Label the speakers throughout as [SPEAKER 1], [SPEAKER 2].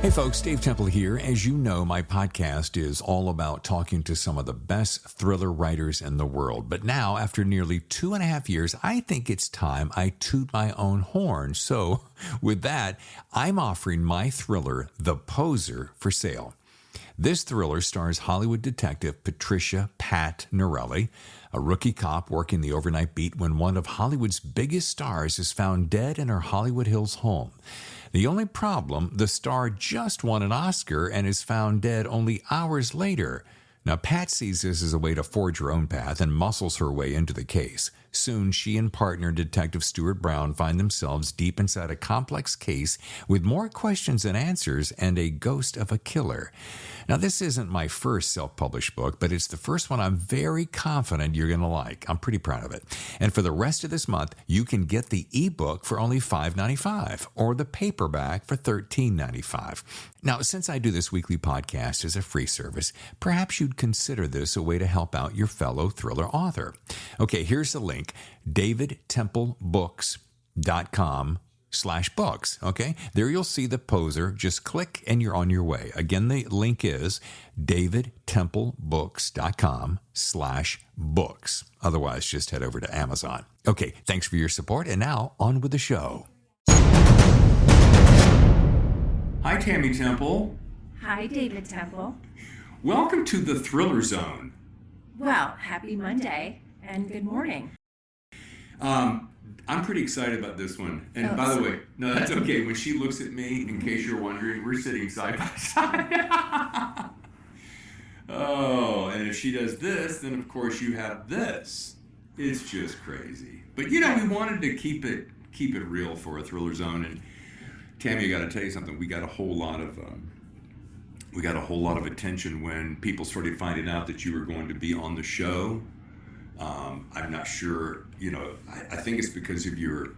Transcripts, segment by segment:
[SPEAKER 1] Hey folks, Dave Temple here. As you know, my podcast is all about talking to some of the best thriller writers in the world. But now, after nearly 2.5 years, I think it's time I toot my own horn. So with that, I'm offering my thriller, The Poser, for sale. This thriller stars Hollywood detective Patricia Pat Norelli, a rookie cop working the overnight beat when one of Hollywood's biggest stars is found dead in her Hollywood Hills home. The only problem, the star just won an Oscar and is found dead only hours later. Now, Pat sees this as a way to forge her own path and muscles her way into the case. Soon, she and partner Detective Stuart Brown find themselves deep inside a complex case with more questions than answers and a ghost of a killer. Now, this isn't my first self-published book, but it's the first one I'm very confident you're going to like. I'm pretty proud of it. And for the rest of this month, you can get the ebook for only $5.95 or the paperback for $13.95. Now, since I do this weekly podcast as a free service, perhaps you'd consider this a way to help out your fellow thriller author. Okay, here's the link, davidtemplebooks.com/books. Okay, there you'll see The Poser. Just click and you're on your way. Again, the link is davidtemplebooks.com/books. Otherwise, just head over to Amazon. Okay, thanks for your support. And now on with the show. Hi, Tammy Temple.
[SPEAKER 2] Hi, David Temple.
[SPEAKER 1] Welcome to the Thriller Zone.
[SPEAKER 2] Well, happy Monday and good morning.
[SPEAKER 1] I'm pretty excited about this one. And by the way, no, that's okay. When she looks at me, in case you're wondering, we're sitting side by side. Oh, and if she does this, then of course you have this. It's just crazy. But you know, we wanted to keep it real for a Thriller Zone. And Tammy, I got to tell you something. We got a whole lot of attention when people started finding out that you were going to be on the show. I'm not sure, I think it's because of your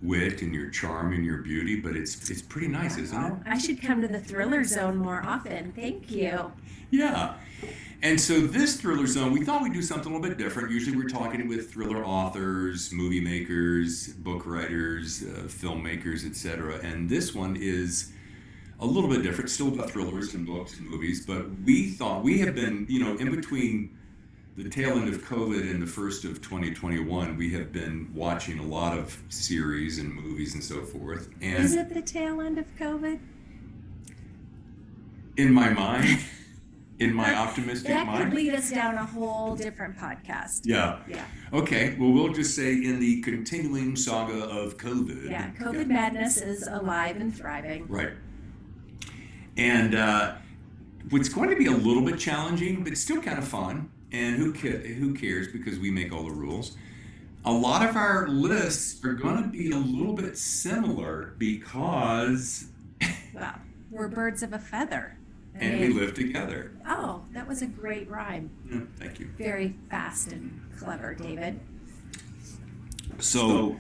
[SPEAKER 1] wit and your charm and your beauty, but it's pretty nice, isn't it?
[SPEAKER 2] I should come to the Thriller Zone more often. Thank you.
[SPEAKER 1] Yeah. And so this Thriller Zone, we thought we'd do something a little bit different. Usually we're talking with thriller authors, movie makers, book writers, filmmakers, etc. And this one is a little bit different, still about thrillers and books and movies, but we thought we have been, in between the tail end of COVID and the first of 2021, we have been watching a lot of series and movies and so forth. And
[SPEAKER 2] is it the tail end of COVID?
[SPEAKER 1] In my mind, in my optimistic mind.
[SPEAKER 2] That could lead us down a whole different podcast.
[SPEAKER 1] Yeah. Okay, well, we'll just say in the continuing saga of COVID.
[SPEAKER 2] Yeah, COVID madness is alive and thriving.
[SPEAKER 1] Right. And what's going to be a little bit challenging, but still kind of fun, and who cares because we make all the rules. A lot of our lists are going to be a little bit similar because...
[SPEAKER 2] Well, we're birds of a feather.
[SPEAKER 1] And we live together.
[SPEAKER 2] Oh, that was a great rhyme.
[SPEAKER 1] Yeah, thank you.
[SPEAKER 2] Very fast and clever, David.
[SPEAKER 1] So,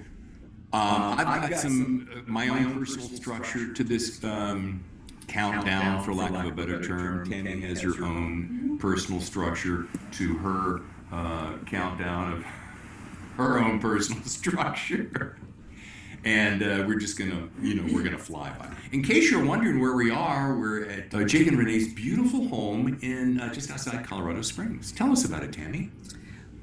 [SPEAKER 1] I've got some my own personal structure to this countdown, for lack of a better term. Tammy has her own personal structure to her countdown of her own personal structure. And we're just gonna, we're gonna fly by. In case you're wondering where we are, we're at Jake and Renee's beautiful home in just outside Colorado Springs. Tell us about it, Tammy.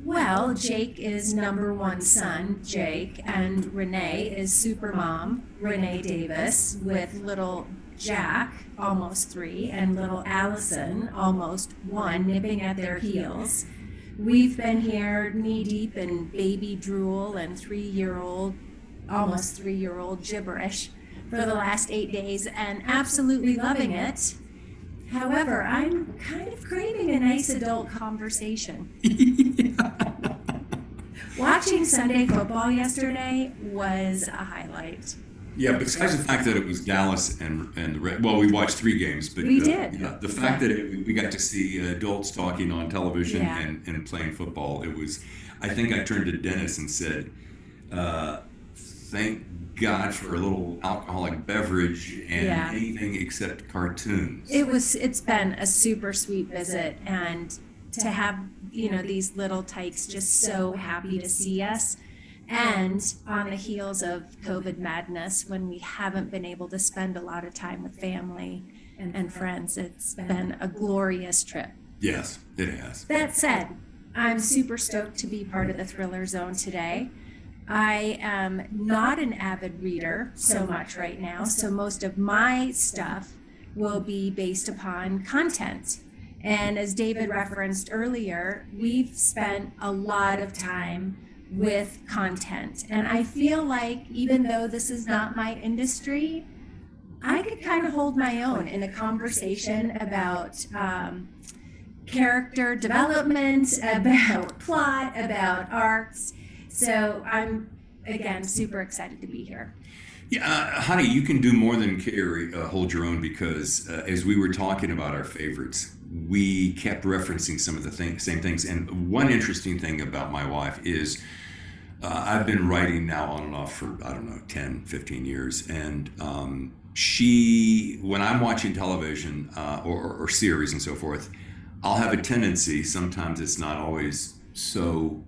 [SPEAKER 2] Well, Jake is number one son, Jake, and Renee is supermom, Renee Davis, with little Jack, almost 3, and little Allison, almost 1, nipping at their heels. We've been here knee-deep in baby drool and almost 3-year-old gibberish for the last 8 days and absolutely loving it. However, I'm kind of craving a nice adult conversation. Watching Sunday football yesterday was a highlight.
[SPEAKER 1] Yeah, besides the fact that it was Dallas and the Red, well, we watched 3 games, but
[SPEAKER 2] we did.
[SPEAKER 1] The fact that we got to see adults talking on television and playing football, it was. I think I turned to Dennis and said, "Thank God for a little alcoholic beverage and anything except cartoons."
[SPEAKER 2] It's been a super sweet visit, and to have these little tykes just so happy to see us. And on the heels of COVID madness, when we haven't been able to spend a lot of time with family and friends, it's been a glorious trip.
[SPEAKER 1] Yes, it has.
[SPEAKER 2] That said, I'm super stoked to be part of the Thriller Zone today. I am not an avid reader so much right now, so most of my stuff will be based upon content. And as David referenced earlier, we've spent a lot of time with content. And I feel like even though this is not my industry, I could kind of hold my own in a conversation about character development, about plot, about arcs. So I'm, again, super excited to be here.
[SPEAKER 1] Yeah, honey, you can do more than hold your own, because as we were talking about our favorites, we kept referencing some of the same things. And one interesting thing about my wife is I've been writing now on and off for, 10, 15 years. And she, when I'm watching television or series and so forth, I'll have a tendency, sometimes it's not always so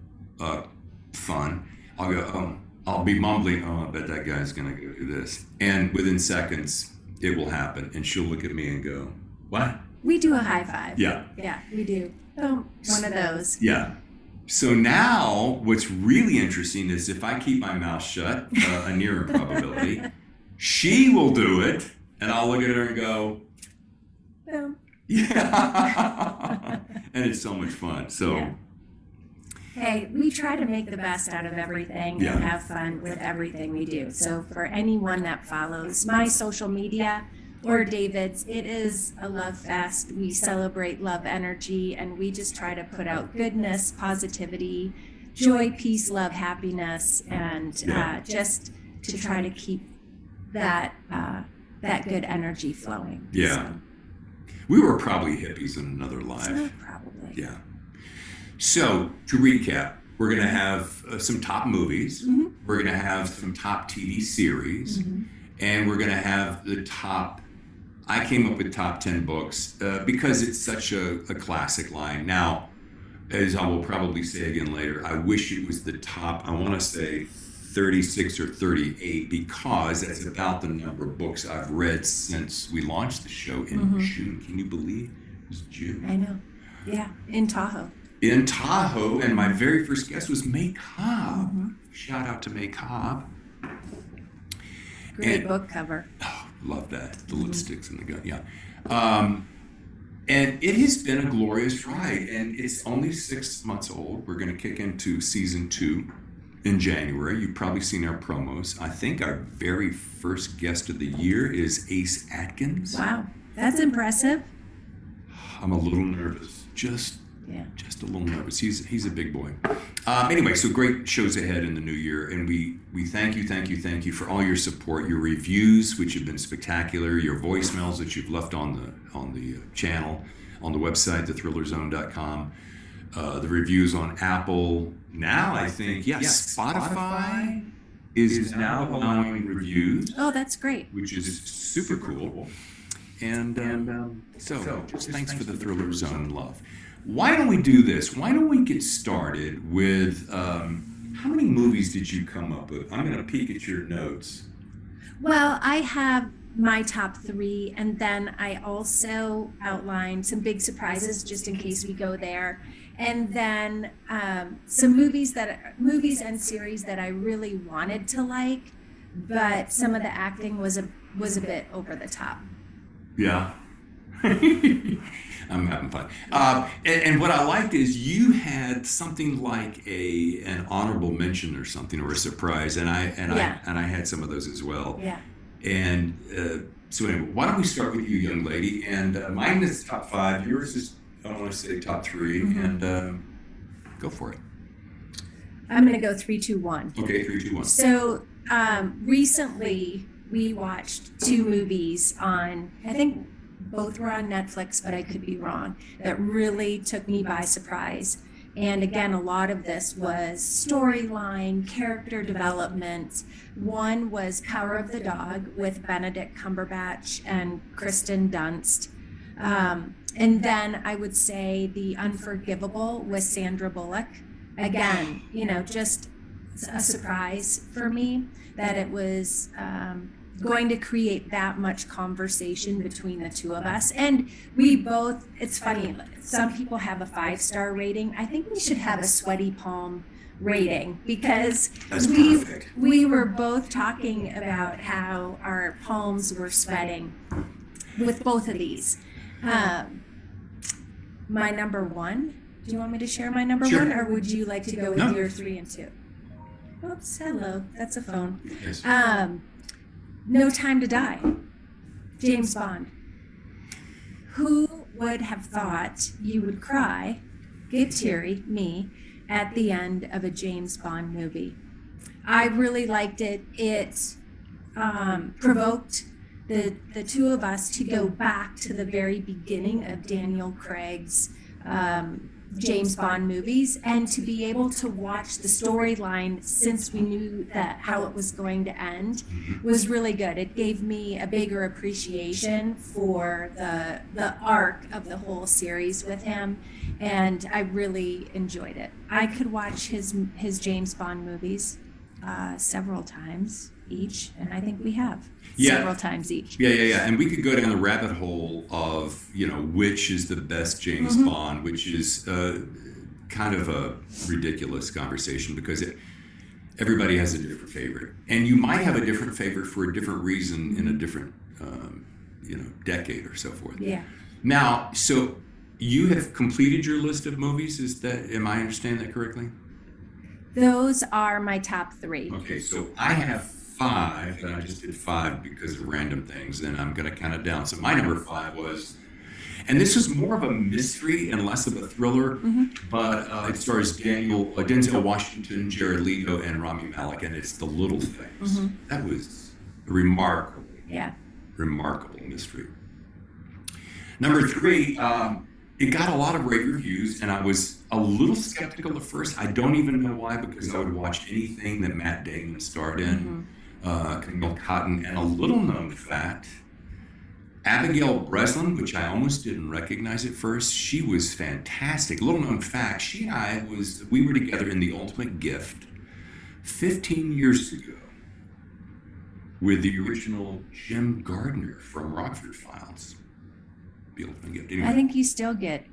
[SPEAKER 1] fun. I'll go, I'll be mumbling, I bet that guy's going to go do this. And within seconds, it will happen. And she'll look at me and go, what?
[SPEAKER 2] We do a high five.
[SPEAKER 1] Yeah.
[SPEAKER 2] Yeah, we do. Oh, one of those.
[SPEAKER 1] Yeah. So now what's really interesting is if I keep my mouth shut, a near improbability, she will do it. And I'll look at her and go, yeah. And it's so much fun. So.
[SPEAKER 2] Yeah. Hey, we try to make the best out of everything and have fun with everything we do. So for anyone that follows my social media or David's, it is a love fest. We celebrate love energy, and we just try to put out goodness, positivity, joy, peace, love, happiness, and just to try to keep that good energy flowing.
[SPEAKER 1] Yeah. So. We were probably hippies in another life.
[SPEAKER 2] Probably.
[SPEAKER 1] Yeah. So, to recap, we're going to have some top movies, we're going to have some top TV series, and we're going to have the top, I came up with top 10 books because it's such a classic line. Now, as I will probably say again later, I wish it was the top, I want to say 36 or 38, because that's about the number of books I've read since we launched the show in June. Can you believe it was June?
[SPEAKER 2] I know. Yeah, in Tahoe.
[SPEAKER 1] And my very first guest was May Cobb. Shout out to May Cobb.
[SPEAKER 2] Great book cover.
[SPEAKER 1] Oh, love that. The lipsticks in the gun, yeah. And it has been a glorious ride, and it's only 6 months old. We're going to kick into season 2 in January. You've probably seen our promos. I think our very first guest of the year is Ace Atkins.
[SPEAKER 2] Wow, that's impressive.
[SPEAKER 1] I'm a little nervous. Just a little nervous. He's a big boy. Anyway, so great shows ahead in the new year, and we thank you for all your support, your reviews, which have been spectacular, your voicemails that you've left on the channel, on the website, thethrillerzone.com, the reviews on Apple. Now I think Spotify is now allowing reviews.
[SPEAKER 2] Oh, that's great.
[SPEAKER 1] Which is super cool. And so just thanks for the Thriller Zone love. Why don't we do this? Why don't we get started with, how many movies did you come up with? I'm going to peek at your notes.
[SPEAKER 2] Well, I have my top 3, and then I also outlined some big surprises just in case we go there. And then some movies and series that I really wanted to like, but some of the acting was a bit over the top.
[SPEAKER 1] Yeah. I'm having fun. And what I liked is you had something like an honorable mention or something, or a surprise, and I had some of those as well.
[SPEAKER 2] Yeah.
[SPEAKER 1] And so anyway, why don't we start with you, young lady? And mine is top 5. Yours is, I want to say, top 3. And go for it.
[SPEAKER 2] I'm going to go 3, 2, 1.
[SPEAKER 1] Okay, 3, 2, 1.
[SPEAKER 2] So recently we watched 2 movies on, I think both were on Netflix, but I could be wrong, that really took me by surprise. And again, a lot of this was storyline, character development. One was Power of the Dog with Benedict Cumberbatch and Kristen Dunst. And then I would say The Unforgivable with Sandra Bullock. Again, just a surprise for me that it was going to create that much conversation between the two of us. And we both, it's funny, some people have a 5-star rating. I think we should have a sweaty palm rating, because we were both talking about how our palms were sweating with both of these. My number one, do you want me to share my number one, or would you like to go with your 3 and 2? Oops, hello, that's a phone.
[SPEAKER 1] Yes.
[SPEAKER 2] No Time to Die, James Bond. Who would have thought you would cry, get teary, me, at the end of a James Bond movie? I really liked it. It provoked the two of us to go back to the very beginning of Daniel Craig's James Bond movies, and to be able to watch the storyline, since we knew that how it was going to end, was really good. It gave me a bigger appreciation for the arc of the whole series with him, and I really enjoyed it. I could watch his James Bond movies several times each, and I think we have several times each.
[SPEAKER 1] Yeah. And we could go down the rabbit hole of, which is the best James Bond, which is kind of a ridiculous conversation, because everybody has a different favorite. And you might have a different favorite for a different reason in a different, decade or so forth.
[SPEAKER 2] Yeah.
[SPEAKER 1] Now, so you have completed your list of movies. Am I understanding that correctly?
[SPEAKER 2] Those are my top 3.
[SPEAKER 1] Okay, so I have 5, and I just did 5 because of random things, and I'm going to count it down. So my number 5 was, and this was more of a mystery and less of a thriller, but it stars Denzel Washington, Jared Leto, and Rami Malek, and it's The Little Things. That was a remarkable mystery. Number 3, it got a lot of rave reviews, and I was a little skeptical at first. I don't even know why, because I would watch anything that Matt Damon starred in, Camille Cotton, and a little known fact, Abigail Breslin, which I almost didn't recognize at first. She was fantastic. Little known fact, she and we were together in The Ultimate Gift 15 years ago with the original Jim Gardner from Rockford Files. The Ultimate Gift. Anyway.
[SPEAKER 2] I think you still get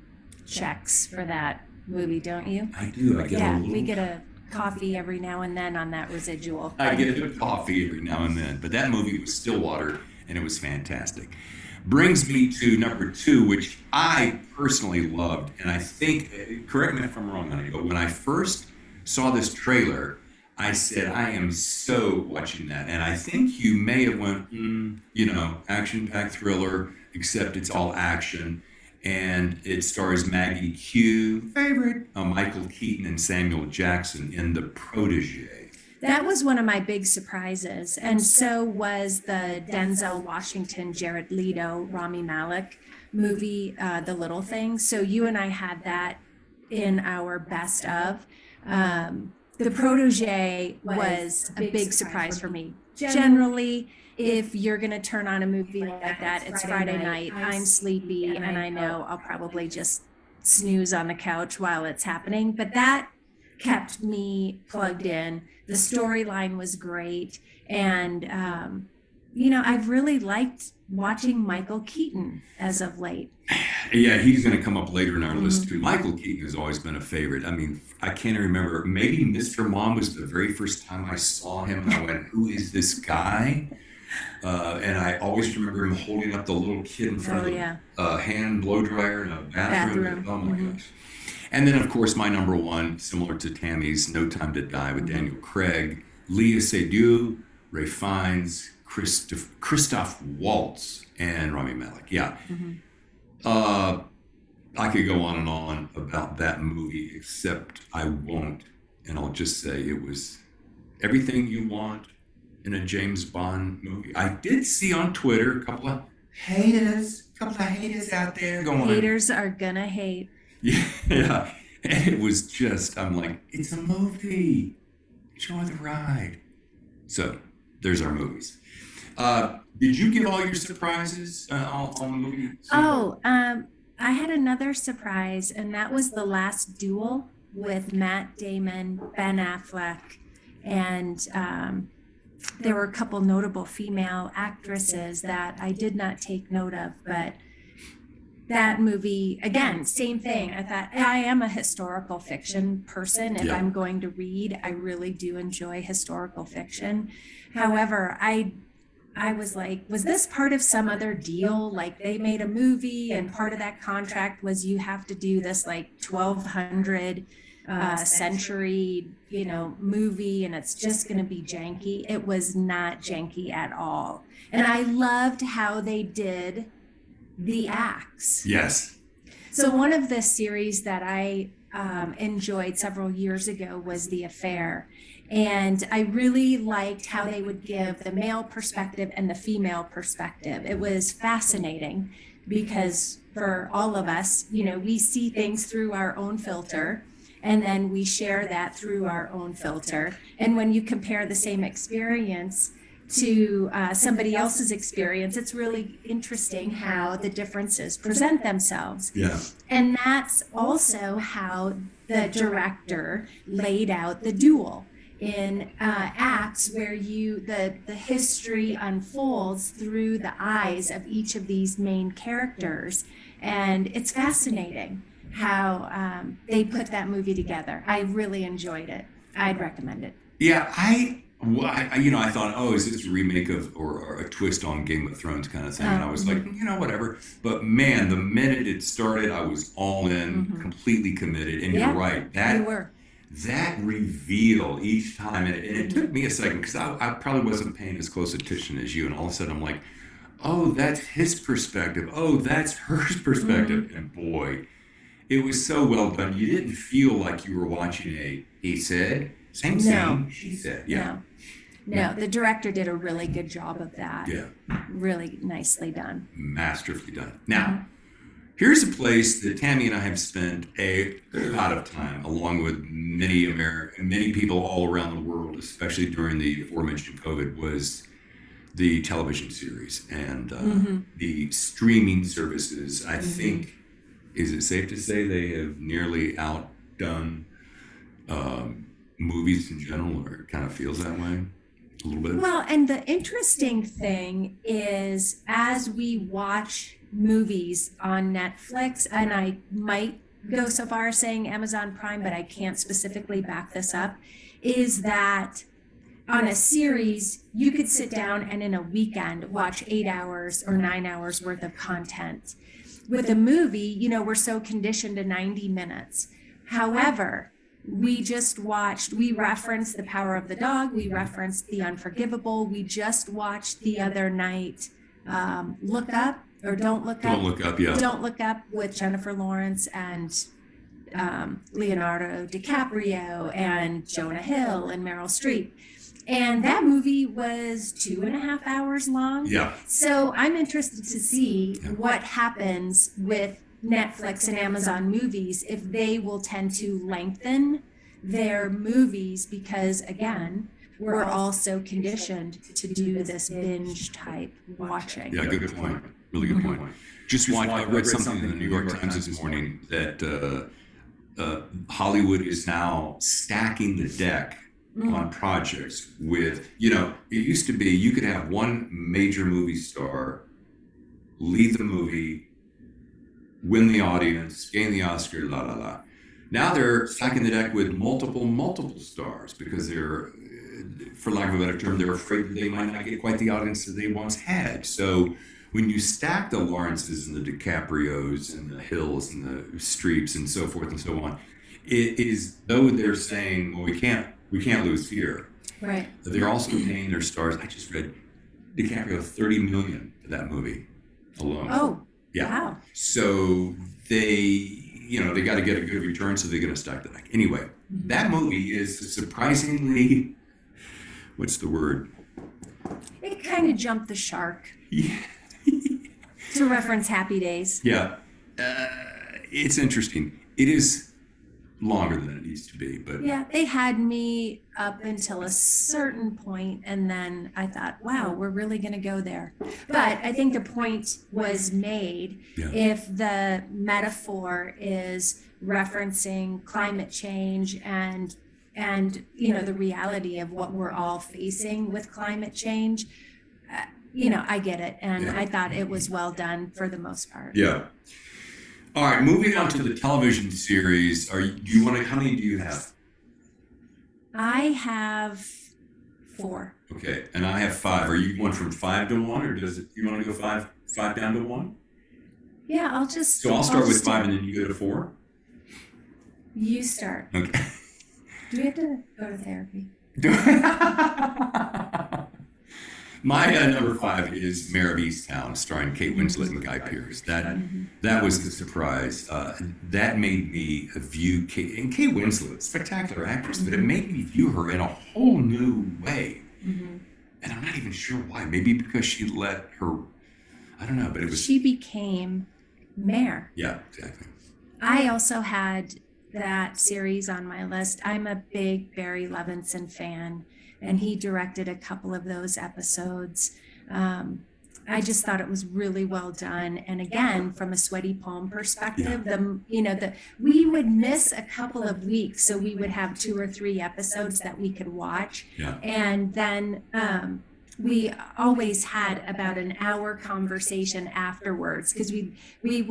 [SPEAKER 2] checks for that movie, don't you?
[SPEAKER 1] I do. I get a little.
[SPEAKER 2] We get a coffee every now and then on that residual.
[SPEAKER 1] I get a coffee every now and then. But that movie was Stillwater, and it was fantastic. Brings me to number 2, which I personally loved. And I think, correct me if I'm wrong, honey, but when I first saw this trailer, I said, I am so watching that. And I think you may have went, action-packed thriller, except it's all action. And it stars Maggie Q, favorite, Michael Keaton, and Samuel Jackson in The Protege.
[SPEAKER 2] That was one of my big surprises. And so was the Denzel Washington, Jared Leto, Rami Malek movie, The Little Things. So you and I had that in our best of. The Protege was a big surprise for me. Generally, if you're going to turn on a movie like that, it's Friday night, I'm sleepy, and I know I'll probably just snooze on the couch while it's happening. But that kept me plugged in. The storyline was great. And, I've really liked watching Michael Keaton as of late.
[SPEAKER 1] Yeah, he's going to come up later in our list too. Michael Keaton has always been a favorite. I mean, I can't remember. Maybe Mr. Mom was the very first time I saw him, and I went, "Who is this guy?" And I always remember him holding up the little kid in front of a hand blow dryer in a bathroom. Oh my gosh! And then, of course, my number 1, similar to Tammy's, No Time to Die with Daniel Craig, Léa Seydoux, Ray Fiennes, Christoph Waltz, and Rami Malek. Yeah. I could go on and on about that movie, except I won't. And I'll just say it was everything you want in a James Bond movie. I did see on Twitter a couple of haters out there going.
[SPEAKER 2] Haters are gonna hate.
[SPEAKER 1] Yeah. And it was just, I'm like, it's a movie. Enjoy the ride. So there's our movies. Did you give all your surprises on the movie?
[SPEAKER 2] I had another surprise, and that was The Last Duel with Matt Damon, Ben Affleck, And there were a couple notable female actresses that I did not take note of, but that movie, again, same thing. I thought, I am a historical fiction person. If I'm going to read, I really do enjoy historical fiction. However, I was like, was this part of some other deal? Like they made a movie and part of that contract was you have to do this like 1200 century, movie, and it's just going to be janky. It was not janky at all. And I loved how they did the acts.
[SPEAKER 1] Yes.
[SPEAKER 2] So one of the series that I enjoyed several years ago was The Affair. And I really liked how they would give the male perspective and the female perspective. It was fascinating because for all of us, we see things through our own filter, and then we share that through our own filter. And when you compare the same experience to somebody else's experience, it's really interesting how the differences present themselves.
[SPEAKER 1] Yeah.
[SPEAKER 2] And that's also how the director laid out the duel in acts where the history unfolds through the eyes of each of these main characters. And it's fascinating how they put that movie together. I really enjoyed it. I'd recommend it.
[SPEAKER 1] Yeah, I thought, is this a remake of or a twist on Game of Thrones kind of thing? And I was like, whatever. But man, the minute it started, I was all in, completely committed. And you're right. That reveal each time, and it took me a second because I probably wasn't paying as close attention as you. And all of a sudden I'm like, oh, that's his perspective. Oh, that's her perspective. And boy, it was so well done. You didn't feel like you were watching he said, same, she said. Yeah.
[SPEAKER 2] No, the director did a really good job of that.
[SPEAKER 1] Yeah.
[SPEAKER 2] Really nicely done.
[SPEAKER 1] Masterfully done. Now, here's a place that Tammy and I have spent a lot of time, along with many people all around the world, especially during the aforementioned COVID, was the television series and the streaming services. I think, is it safe to say they have nearly outdone movies in general, or it kind of feels that way a little bit?
[SPEAKER 2] Well, and the interesting thing is, as we watch movies on Netflix, and I might go so far as saying Amazon Prime, but I can't specifically back this up, is that on a series, you could sit down and in a weekend watch 8 hours or 9 hours worth of content. With a movie, we're so conditioned to 90 minutes. However, we referenced The Power of the Dog, we referenced The Unforgivable, we just watched the other night, Look Up, or Don't Look Up.
[SPEAKER 1] Don't Look Up, yeah.
[SPEAKER 2] Don't Look Up with Jennifer Lawrence and Leonardo DiCaprio and Jonah Hill and Meryl Streep. And that movie was 2.5 hours long.
[SPEAKER 1] Yeah.
[SPEAKER 2] So I'm interested to see what happens with Netflix and Amazon movies, if they will tend to lengthen their movies, because again, we're also conditioned to do this binge type watching.
[SPEAKER 1] Yeah, good point. Really good point. I read something in the New York Times this morning that Hollywood is now stacking the deck on projects with, it used to be you could have one major movie star lead the movie, win the audience, gain the Oscar, la la la. Now they're stacking the deck with multiple stars because they're, for lack of a better term, they're afraid that they might not get quite the audience that they once had. So when you stack the Lawrences and the DiCaprios and the Hills and the Streeps and so forth and so on, it is though they're saying, well, we can't lose here.
[SPEAKER 2] Right.
[SPEAKER 1] They're also paying their stars. I just read DiCaprio $30 million for that movie alone.
[SPEAKER 2] Oh,
[SPEAKER 1] yeah.
[SPEAKER 2] Wow.
[SPEAKER 1] So they got to get a good return, so they're going to stack the deck. Anyway, that movie is surprisingly, what's the word?
[SPEAKER 2] It kind of jumped the shark.
[SPEAKER 1] Yeah.
[SPEAKER 2] To reference Happy Days.
[SPEAKER 1] Yeah. It's interesting. It is longer than it needs to be, but
[SPEAKER 2] yeah, they had me up until a certain point, and then I thought, wow, we're really going to go there. But I think the point was made. If the metaphor is referencing climate change and and, the reality of what we're all facing with climate change, I get it. And I thought it was well done for the most part.
[SPEAKER 1] Yeah. All right, moving on to the television series. How many do you have?
[SPEAKER 2] I have 4.
[SPEAKER 1] Okay, and I have 5. Are you going from 5 to 1, or you want to go 5 down to 1?
[SPEAKER 2] Yeah, I'll
[SPEAKER 1] start with 5 and then you go to 4?
[SPEAKER 2] You start.
[SPEAKER 1] Okay.
[SPEAKER 2] Do we have to go to therapy?
[SPEAKER 1] My number 5 is Mayor of Easttown, starring Kate Winslet and Guy Pearce. That was the surprise. That made me view Kate Winslet, spectacular actress, but it made me view her in a whole new way. Mm-hmm. And I'm not even sure why. Maybe because she let her, I don't know, but it was...
[SPEAKER 2] She became mayor.
[SPEAKER 1] Yeah, exactly.
[SPEAKER 2] I also had that series on my list. I'm a big Barry Levinson fan, and he directed a couple of those episodes. I just thought it was really well done. And again, from a sweaty palm perspective, we would miss a couple of weeks, so we would have 2 or 3 episodes that we could watch. Yeah. And then we always had about an hour conversation afterwards, because we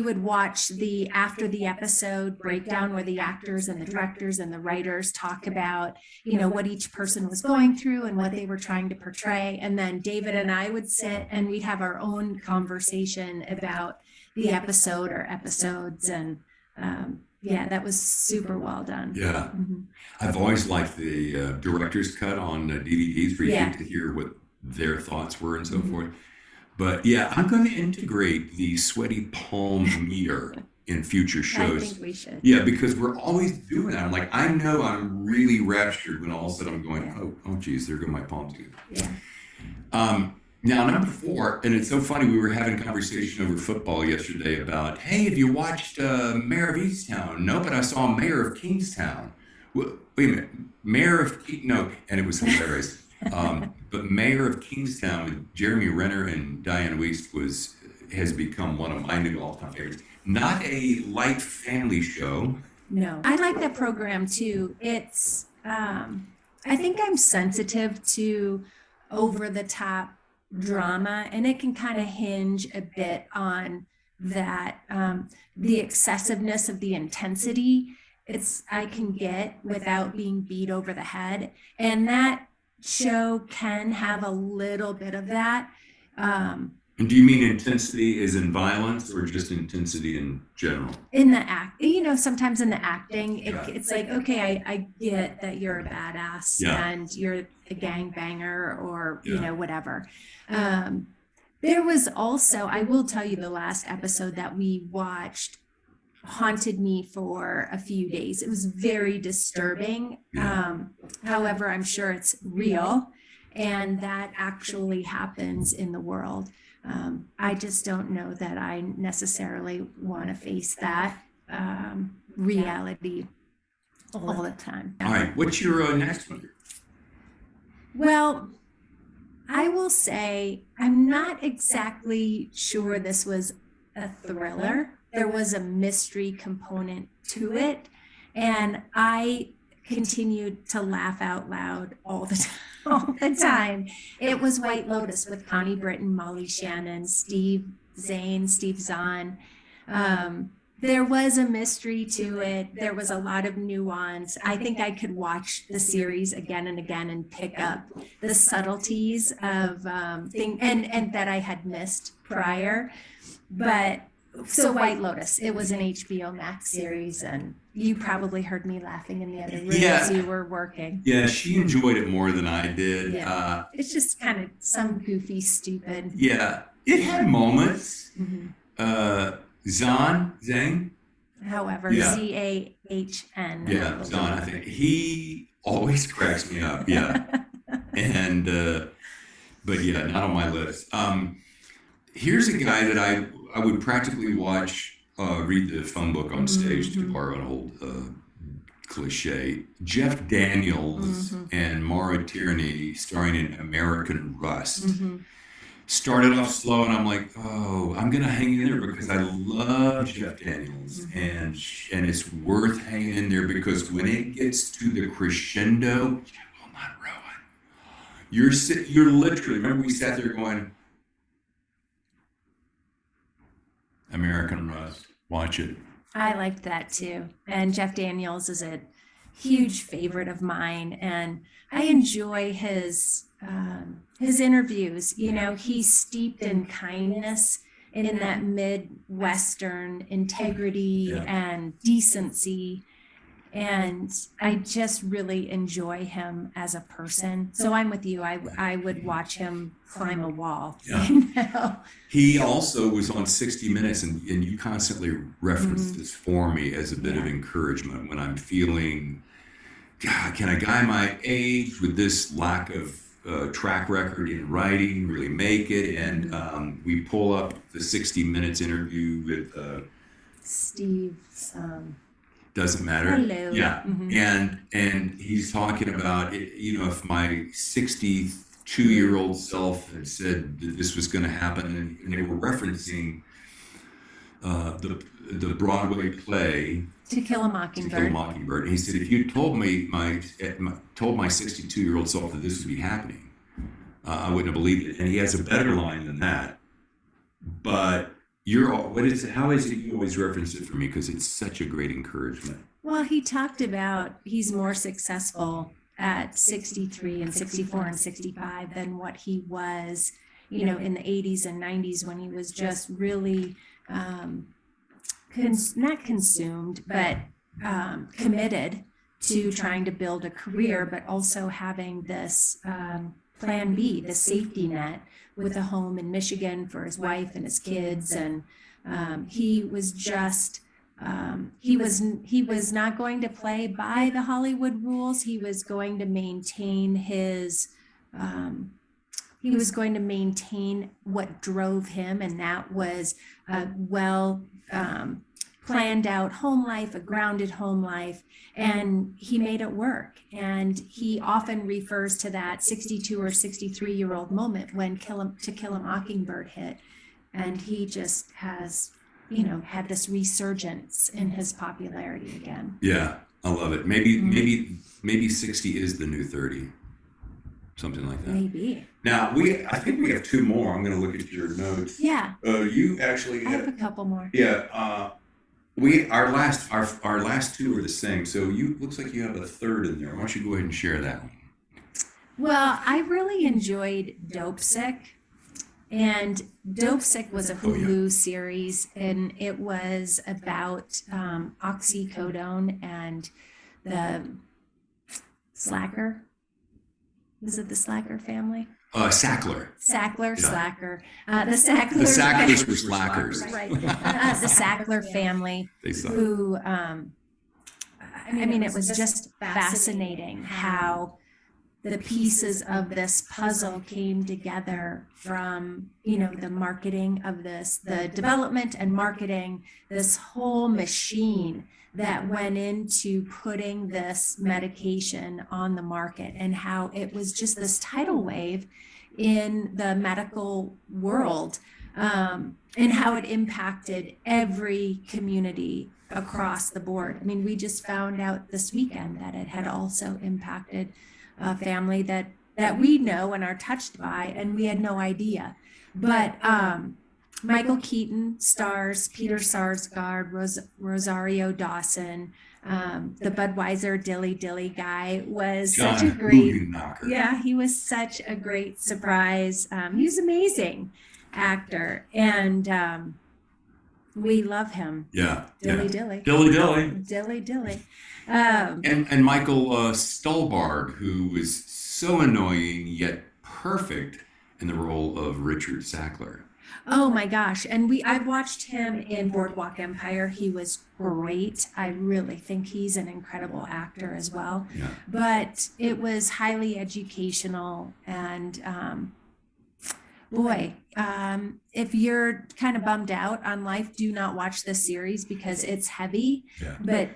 [SPEAKER 2] would watch the after the episode breakdown, where the actors and the directors and the writers talk about, what each person was going through and what they were trying to portray. And then David and I would sit and we'd have our own conversation about the episode or episodes. And that was super well done.
[SPEAKER 1] Yeah. Mm-hmm. I've always liked the director's cut on DVDs, where you get to hear what their thoughts were and so forth. But yeah, I'm going to integrate the sweaty palm meter in future shows.
[SPEAKER 2] I think we should.
[SPEAKER 1] Yeah, because we're always doing that. I'm like, I know I'm really raptured when all of a sudden I'm going, oh geez, there go my palms again. Yeah. Now, number 4, and it's so funny, we were having a conversation over football yesterday about, hey, have you watched Mayor of Easttown? No, but I saw Mayor of Kingstown. Well, wait a minute, no, and it was hilarious. But Mayor of Kingstown with Jeremy Renner and Diane Wiest has become one of my all-time favorites. Not a light family show.
[SPEAKER 2] No, I like that program too. It's, I think I'm sensitive to over-the-top drama, and it can kind of hinge a bit on that, the excessiveness of the intensity. I can get without being beat over the head, and that show can have a little bit of that.
[SPEAKER 1] And do you mean intensity is in violence, or just intensity in general?
[SPEAKER 2] In the act, sometimes in the acting, it's like, okay, I get that you're a badass and you're a gangbanger or, whatever. There was also, I will tell you, the last episode that we watched haunted me for a few days. It was very disturbing. However, I'm sure it's real, and that actually happens in the world. I just don't know that I necessarily want to face that reality all the time.
[SPEAKER 1] All right, what's your next one?
[SPEAKER 2] Well, I will say I'm not exactly sure this was a thriller. There was a mystery component to it, and I continued to laugh out loud all the time. It was White Lotus with Connie Britton, Molly Shannon, Steve Zahn. There was a mystery to it. There was a lot of nuance. I think I could watch the series again and again and pick up the subtleties of things and that I had missed prior. But so White Lotus, it was an HBO Max series, and you probably heard me laughing in the other room as you were working.
[SPEAKER 1] Yeah, she enjoyed it more than I did.
[SPEAKER 2] Yeah. It's just kind of some goofy, stupid.
[SPEAKER 1] Yeah, it had moments. Mm-hmm. Zahn?
[SPEAKER 2] However, Zahn.
[SPEAKER 1] Yeah, Zahn, I think. He always cracks me up, yeah. And, but yeah, not on my list. Here's a guy that I would practically watch, read the phone book on stage, to borrow an old cliche. Jeff Daniels and Maura Tierney starring in American Rust. started off slow, and I'm like, oh, I'm gonna hang in there because I love Jeff Daniels, and it's worth hanging in there because when it gets to the crescendo, you will not ruin. You're literally. Remember, we sat there going, American Rust. Watch it.
[SPEAKER 2] I liked that too. And Jeff Daniels is a huge favorite of mine, and I enjoy his interviews. You know, he's steeped in kindness, in that Midwestern integrity and decency. And I just really enjoy him as a person. So I'm with you. I would watch him climb a wall.
[SPEAKER 1] Yeah.
[SPEAKER 2] You know?
[SPEAKER 1] He also was on 60 Minutes, and you constantly referenced this for me as a bit of encouragement when I'm feeling, God, can a guy my age with this lack of track record in writing really make it? And we pull up the 60 Minutes interview with
[SPEAKER 2] Steve.
[SPEAKER 1] Doesn't matter.
[SPEAKER 2] Hello.
[SPEAKER 1] Yeah. And he's talking about, you know, if my 62-year-old self had said that this was going to happen, and they were referencing the Broadway play
[SPEAKER 2] To Kill a
[SPEAKER 1] To
[SPEAKER 2] Mockingbird.
[SPEAKER 1] Kill a Mockingbird. And he said, if you told me my 62-year-old self that this would be happening, I wouldn't have believed it. And he has a better line than that. But what is it? How is it you always reference it for me? Because it's such a great encouragement.
[SPEAKER 2] Well, he talked about he's more successful at 63 and 64 and 65 than what he was, you know, in the 80s and 90s when he was just really not consumed, but committed to trying to build a career, but also having this plan B, the safety net, with a home in Michigan for his wife and his kids. And he was just he was not going to play by the Hollywood rules. He was going to maintain what drove him, and that was a planned out home life, a grounded home life, and he made it work. And he often refers to that 62 or 63-year-old moment when To Kill a Mockingbird hit, and he just has, you know, had this resurgence in his popularity again.
[SPEAKER 1] Yeah, I love it. Maybe 60 is the new 30, something like that.
[SPEAKER 2] Maybe.
[SPEAKER 1] Now I think we have two more. I'm going to look at your notes.
[SPEAKER 2] Yeah.
[SPEAKER 1] You actually
[SPEAKER 2] I have a couple more.
[SPEAKER 1] Yeah. Our last two are the same. So looks like you have a third in there. Why don't you go ahead and share that one?
[SPEAKER 2] Well, I really enjoyed Dope Sick. And Dope Sick was a Hulu series, and it was about oxycodone and the Slacker. Was it the Slacker family?
[SPEAKER 1] Sackler.
[SPEAKER 2] Slacker. The
[SPEAKER 1] Sacklers were slackers.
[SPEAKER 2] Right. The Sackler family, who, I mean, it was just fascinating how the pieces of this puzzle came together from, you know, the marketing of this, the development and marketing, this whole machine that went into putting this medication on the market, and how it was just this tidal wave in the medical world, and how it impacted every community across the board. I mean, we just found out this weekend that it had also impacted a family that we know and are touched by, and we had no idea. But Michael Keaton stars Peter Sarsgaard, Rosario Dawson. The Budweiser Dilly guy was
[SPEAKER 1] John
[SPEAKER 2] such a great,
[SPEAKER 1] knocker.
[SPEAKER 2] Yeah, he was such a great surprise. He was an amazing actor, and we love him.
[SPEAKER 1] Yeah.
[SPEAKER 2] Dilly.
[SPEAKER 1] Dilly. And Michael Stuhlbarg, who was so annoying yet perfect in the role of Richard Sackler.
[SPEAKER 2] Oh my gosh. And I've watched him in Boardwalk Empire. He was great. I really think he's an incredible actor as well.
[SPEAKER 1] Yeah.
[SPEAKER 2] But it was highly educational, and if you're kind of bummed out on life, do not watch this series because it's heavy, but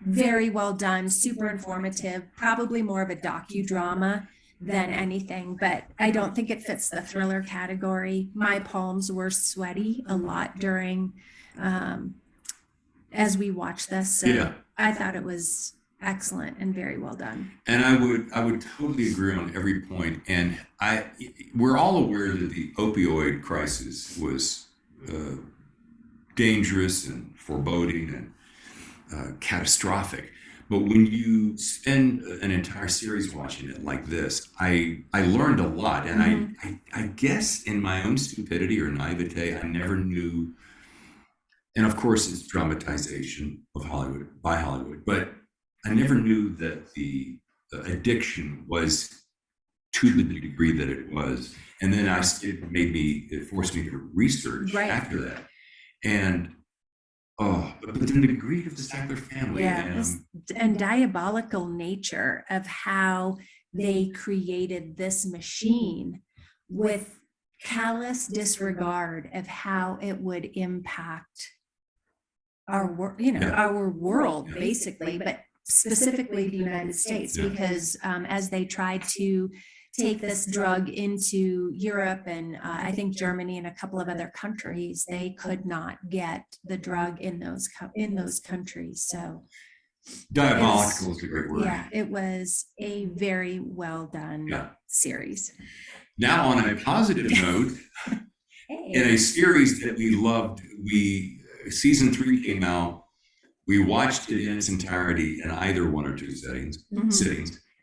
[SPEAKER 2] very well done, super informative, probably more of a docudrama than anything, but I don't think it fits the thriller category. My palms were sweaty a lot during, as we watched this. So
[SPEAKER 1] Yeah.
[SPEAKER 2] I thought it was excellent and very well done.
[SPEAKER 1] And I would totally agree on every point. And we're all aware that the opioid crisis was dangerous and foreboding and catastrophic. But when you spend an entire series watching it like this, I learned a lot. And I guess in my own stupidity or naivete, I never knew. And of course, it's dramatization of Hollywood by Hollywood, but I never knew that the addiction was to the degree that it was. And then it forced me to research after that. And but then the greed of the Sackler family.
[SPEAKER 2] And diabolical nature of how they created this machine with callous disregard of how it would impact our world, basically, but specifically the United States, because as they tried to take this drug into Europe and I think Germany and a couple of other countries, they could not get the drug in those countries. So
[SPEAKER 1] diabolical is a great word.
[SPEAKER 2] Yeah, it was a very well done series.
[SPEAKER 1] Now, on a positive note, in a series that we loved, season 3 came out. We watched it in its entirety in either one or two sittings.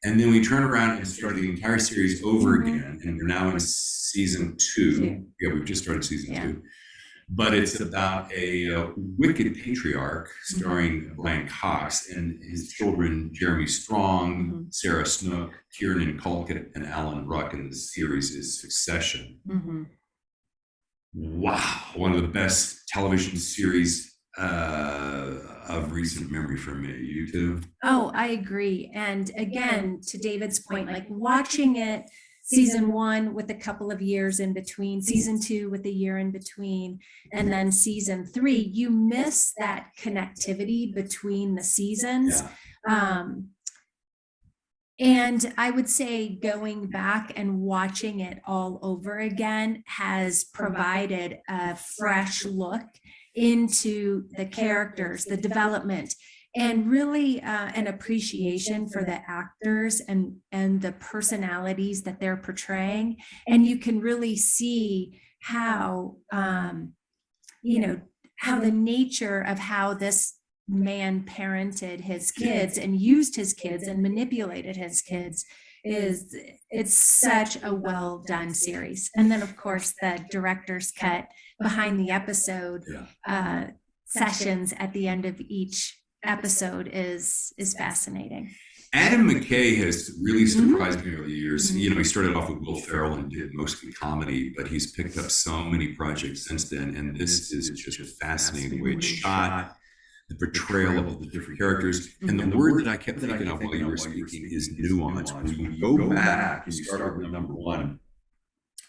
[SPEAKER 1] And then we turned around and started the entire series over again. And we're now in season 2. Yeah, we've just started season 2. But it's about a wicked patriarch starring Brian Cox and his children, Jeremy Strong, Sarah Snook, Kieran Culkin, and Alan Ruck. And the series is Succession. Wow. One of the best television series of recent memory for me. You too?
[SPEAKER 2] Oh, I agree. And again, to David's point, like watching it season 1 with a couple of years in between, season 2 with a year in between, and then season 3, you miss that connectivity between the seasons. And I would say going back and watching it all over again has provided a fresh look into the characters, the development, and really an appreciation for the actors and the personalities that they're portraying. And you can really see how, how the nature of how this man parented his kids and used his kids and manipulated his kids it's such a well done series. And then of course the director's cut behind the episode sessions at the end of each episode is fascinating.
[SPEAKER 1] Adam McKay has really surprised me over the years. He started off with Will Ferrell and did mostly comedy, but he's picked up so many projects since then. And this is just a fascinating way it's shot, the portrayal of the different characters. And the word that I kept thinking of while you were speaking is nuance. When you go back and you start with number 1,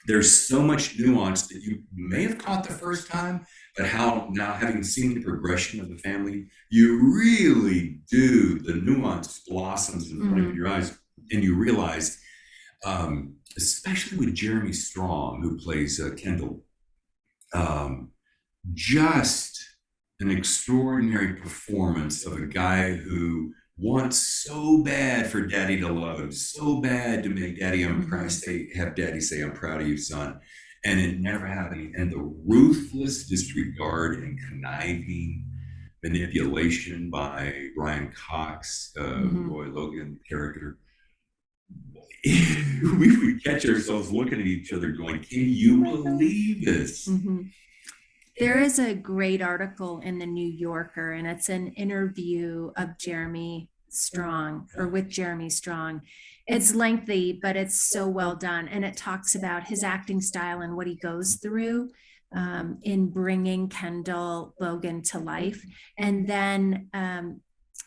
[SPEAKER 1] there's so much nuance that you may have caught the first time, but how now, having seen the progression of the family, you really do, the nuance blossoms in front of your eyes, and you realize, especially with Jeremy Strong, who plays Kendall, just an extraordinary performance of a guy who wants so bad for daddy to love him, so bad to make daddy, have daddy say, "I'm proud of you, son." And it never happening. And the ruthless disregard and conniving manipulation by Brian Cox, Roy Logan character. We would catch ourselves looking at each other going, can you believe this?
[SPEAKER 2] There is a great article in the New Yorker, and it's an interview of Jeremy Strong, or with Jeremy Strong. It's lengthy, but it's so well done. And it talks about his acting style and what he goes through in bringing Kendall Logan to life. And then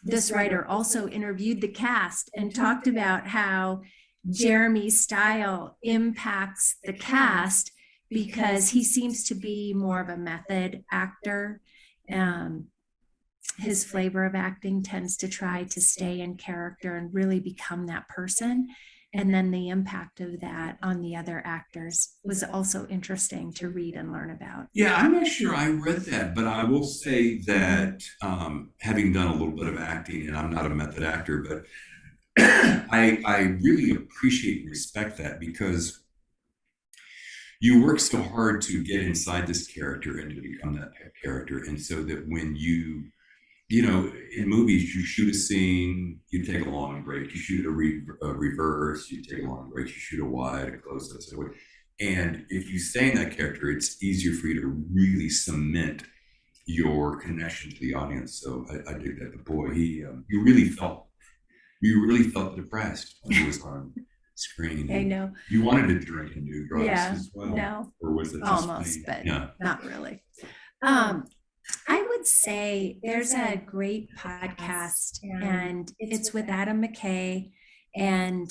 [SPEAKER 2] this writer also interviewed the cast and talked about how Jeremy's style impacts the cast because he seems to be more of a method actor. His flavor of acting tends to try to stay in character and really become that person. And then the impact of that on the other actors was also interesting to read and learn about.
[SPEAKER 1] Yeah, I'm not sure I read that, but I will say that having done a little bit of acting, and I'm not a method actor, but I really appreciate and respect that, because you work so hard to get inside this character and to become that character. And so that when you know, in movies, you shoot a scene, you take a long break, you shoot a reverse, you take a long break, you shoot a wide, a close up, so forth. And if you stay in that character, it's easier for you to really cement your connection to the audience. So I dig that. The boy, you really felt depressed when he was on screen.
[SPEAKER 2] I know.
[SPEAKER 1] You wanted to drink and do drugs as well.
[SPEAKER 2] No,
[SPEAKER 1] or was it just
[SPEAKER 2] almost, but not really. I would say there's a great podcast, and it's with Adam McKay and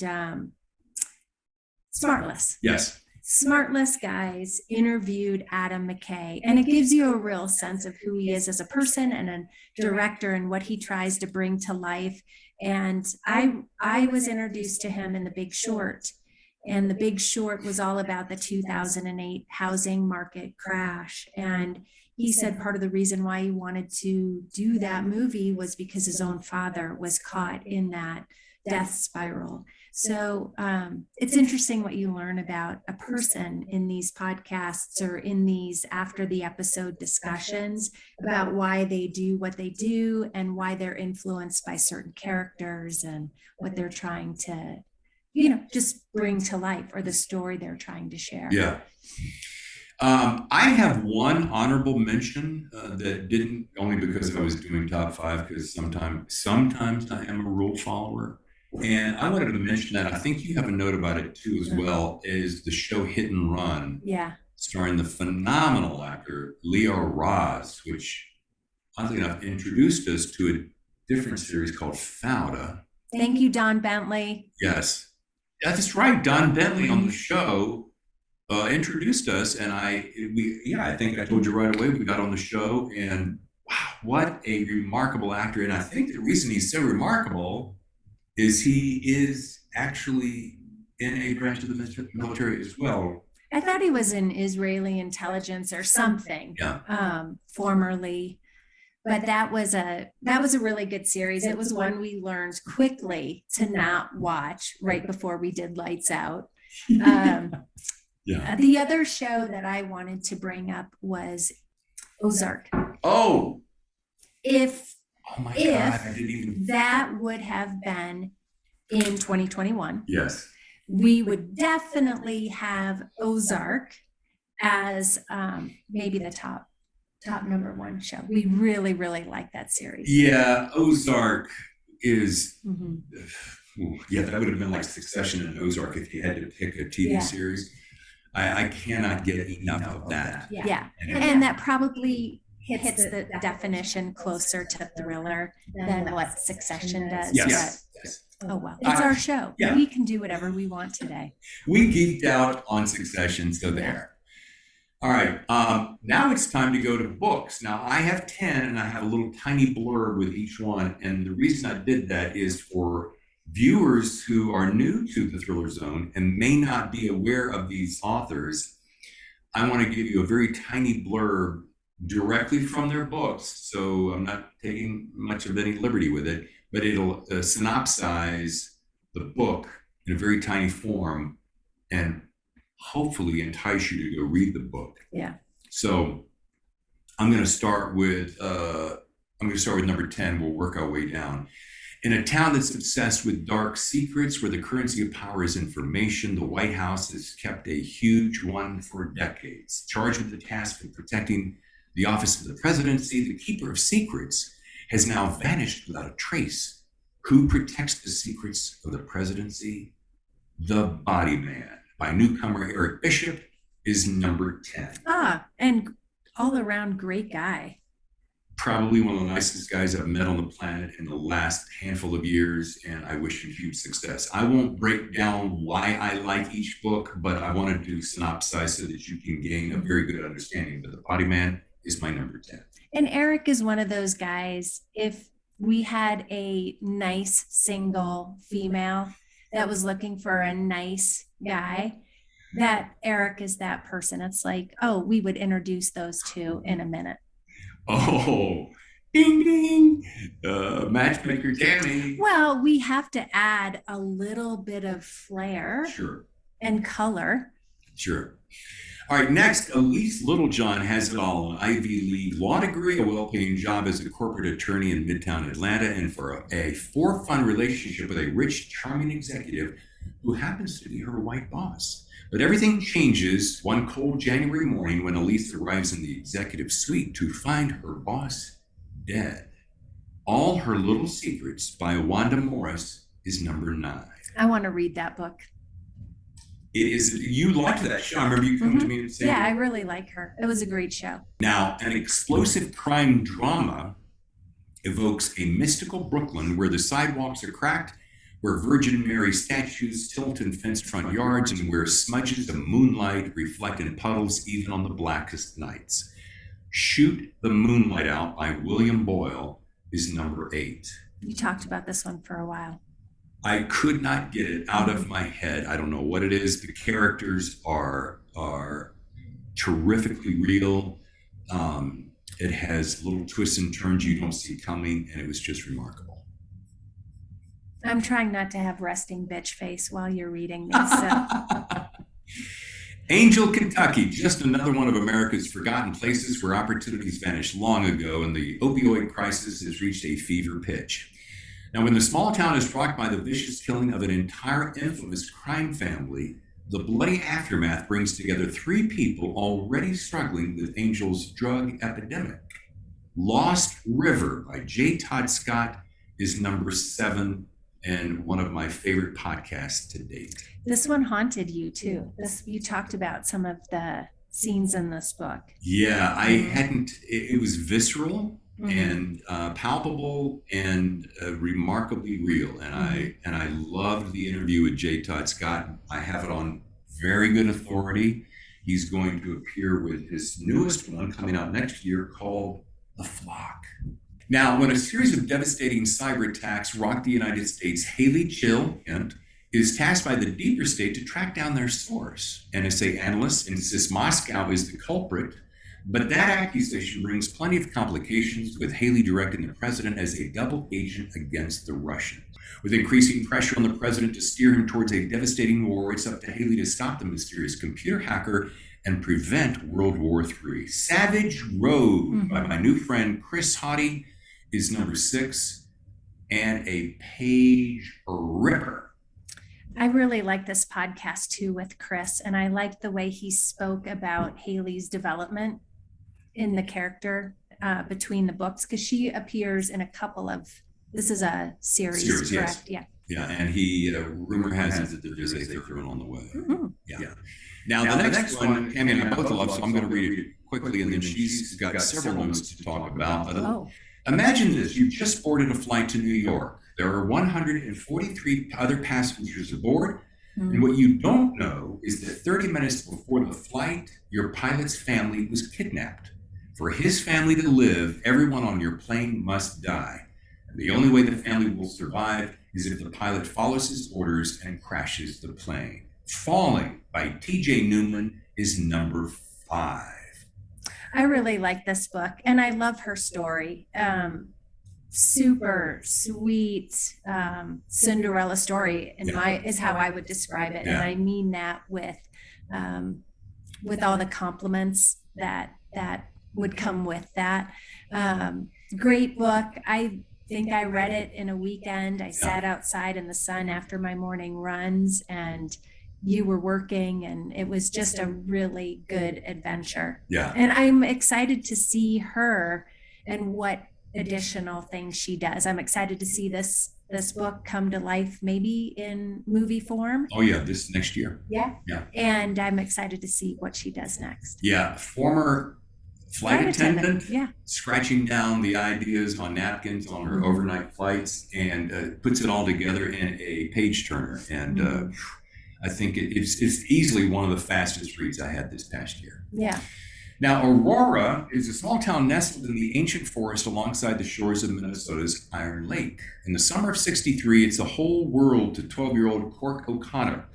[SPEAKER 2] Smartless.
[SPEAKER 1] Yes.
[SPEAKER 2] Smartless guys interviewed Adam McKay, and it gives you a real sense of who he is as a person and a director and what he tries to bring to life. And I was introduced to him in The Big Short, and The Big Short was all about the 2008 housing market crash. And he said part of the reason why he wanted to do that movie was because his own father was caught in that death spiral. So it's interesting what you learn about a person in these podcasts or in these after the episode discussions about why they do what they do and why they're influenced by certain characters and what they're trying to, just bring to life, or the story they're trying to share.
[SPEAKER 1] Yeah. I have one honorable mention that didn't, only because I was doing top 5, because sometimes I am a rule follower. And I wanted to mention that I think you have a note about it too, as well, is the show Hit and Run.
[SPEAKER 2] Yeah.
[SPEAKER 1] Starring the phenomenal actor Leo Raz, which, oddly enough, introduced us to a different series called Fauda.
[SPEAKER 2] Thank you, Don Bentley.
[SPEAKER 1] Yes. That's right. Don Bentley on the show introduced us, and I think I told you right away, we got on the show, and wow, what a remarkable actor. And I think the reason he's so remarkable is he is actually in a branch of the military as well.
[SPEAKER 2] I thought he was in Israeli intelligence or something, formerly, but that was a really good series. It was one we learned quickly to not watch right before we did Lights Out. The other show that I wanted to bring up was Ozark.
[SPEAKER 1] Oh my God, I didn't even...
[SPEAKER 2] that would have been in 2021.
[SPEAKER 1] Yes.
[SPEAKER 2] We would definitely have Ozark as maybe the top number 1 show. We really, really like that series.
[SPEAKER 1] Yeah, Ozark is... that would have been like Succession and Ozark if you had to pick a TV series. I cannot get enough of that.
[SPEAKER 2] Yeah. And that probably hits the definition closer to thriller than what Succession does.
[SPEAKER 1] Yes.
[SPEAKER 2] Oh, well, it's our show. Yeah. We can do whatever we want today.
[SPEAKER 1] We geeked out on Succession, so there. All right. Now it's time to go to books. Now, I have 10, and I have a little tiny blurb with each one. And the reason I did that is for viewers who are new to the Thriller Zone and may not be aware of these authors. I want to give you a very tiny blurb directly from their books. So I'm not taking much of any liberty with it, but it'll synopsize the book in a very tiny form and hopefully entice you to go read the book.
[SPEAKER 2] Yeah.
[SPEAKER 1] So I'm going to start with number 10. We'll work our way down. In a town that's obsessed with dark secrets, where the currency of power is information, the White House has kept a huge one for decades. Charged with the task of protecting the office of the presidency, the keeper of secrets has now vanished without a trace. Who protects the secrets of the presidency? The Body Man, by newcomer Eric Bishop, is number 10.
[SPEAKER 2] And all around great guy.
[SPEAKER 1] Probably one of the nicest guys I've met on the planet in the last handful of years, and I wish him huge success. I won't break down why I like each book, but I wanted to synopsize so that you can gain a very good understanding. But The Body Man is my number 10.
[SPEAKER 2] And Eric is one of those guys, if we had a nice single female that was looking for a nice guy, that Eric is that person. It's like, oh, we would introduce those two in a minute.
[SPEAKER 3] Oh, ding, ding. Matchmaker Tammy.
[SPEAKER 2] Well, we have to add a little bit of flair and color.
[SPEAKER 3] Sure. All right, next, Elise Littlejohn has it all: an Ivy League law degree, a well-paying job as a corporate attorney in Midtown Atlanta, and for a for-fun relationship with a rich, charming executive who happens to be her white boss. But everything changes one cold January morning when Elise arrives in the executive suite to find her boss dead. All Her Little Secrets by Wanda Morris is number 9.
[SPEAKER 2] I want to read that book.
[SPEAKER 3] It is. You liked that show. I remember you coming to me and saying,
[SPEAKER 2] yeah, I really like her. It was a great show.
[SPEAKER 3] Now, an explosive crime drama evokes a mystical Brooklyn where the sidewalks are cracked, where Virgin Mary statues tilt in fenced front yards, and where smudges of moonlight reflect in puddles even on the blackest nights. Shoot the Moonlight Out by William Boyle is number 8.
[SPEAKER 2] You talked about this one for a while.
[SPEAKER 3] I could not get it out of my head. I don't know what it is. The characters are terrifically real. It has little twists and turns you don't see coming, and it was just remarkable.
[SPEAKER 2] I'm trying not to have resting bitch face while you're reading these. So.
[SPEAKER 3] Angel, Kentucky, just another one of America's forgotten places where opportunities vanished long ago and the opioid crisis has reached a fever pitch. Now, when the small town is rocked by the vicious killing of an entire infamous crime family, the bloody aftermath brings together 3 people already struggling with Angel's drug epidemic. Lost River by J. Todd Scott is number 7 and one of my favorite podcasts to date.
[SPEAKER 2] This one haunted you too. You talked about some of the scenes in this book.
[SPEAKER 3] Yeah, I hadn't. It was visceral. And palpable and remarkably real, and I loved the interview with J. Todd Scott. I have it on very good authority. He's going to appear with his newest one coming out next year called The Flock. Now, when a series of devastating cyber attacks rocked the United States, Haley Chill is tasked by the deeper state to track down their source. NSA analysts insist Moscow is the culprit. But that accusation brings plenty of complications, with Haley directing the president as a double agent against the Russians. With increasing pressure on the president to steer him towards a devastating war, it's up to Haley to stop the mysterious computer hacker and prevent World War III. Savage Road by my new friend Chris Hottie is number 6, and a page ripper.
[SPEAKER 2] I really like this podcast too with Chris, and I liked the way he spoke about Haley's development in the character between the books, because she appears in a couple of, this is a series correct?
[SPEAKER 3] Yes. Yeah, and he, rumor has it that there's a 3rd one on the way. Yeah. Now the next one, Tammy and I both love, so I'm going to read it quickly, and then she's got several notes to talk about. Imagine this: you just boarded a flight to New York. There are 143 other passengers aboard. And what you don't know is that 30 minutes before the flight, your pilot's family was kidnapped. For his family to live, everyone on your plane must die. And the only way the family will survive is if the pilot follows his orders and crashes the plane. Falling by T.J. Newman is number 5.
[SPEAKER 2] I really like this book, and I love her story. Super sweet Cinderella story is how I would describe it. And I mean that with all the compliments that would come with that. Great book. I think I read it in a weekend. I sat outside in the sun after my morning runs, and you were working, and it was just a really good adventure. Yeah. And I'm excited to see her and what additional things she does. I'm excited to see this book come to life, maybe in movie form.
[SPEAKER 3] Oh yeah, this next year.
[SPEAKER 2] Yeah. And I'm excited to see what she does next.
[SPEAKER 3] Yeah, former flight attendant, scratching down the ideas on napkins on her overnight flights, and puts it all together in a page turner. And I think it's easily one of the fastest reads I had this past year.
[SPEAKER 2] Yeah.
[SPEAKER 3] Now, Aurora is a small town nestled in the ancient forest alongside the shores of Minnesota's Iron Lake. In the summer of '63, it's the whole world to 12-year-old Cork O'Connor.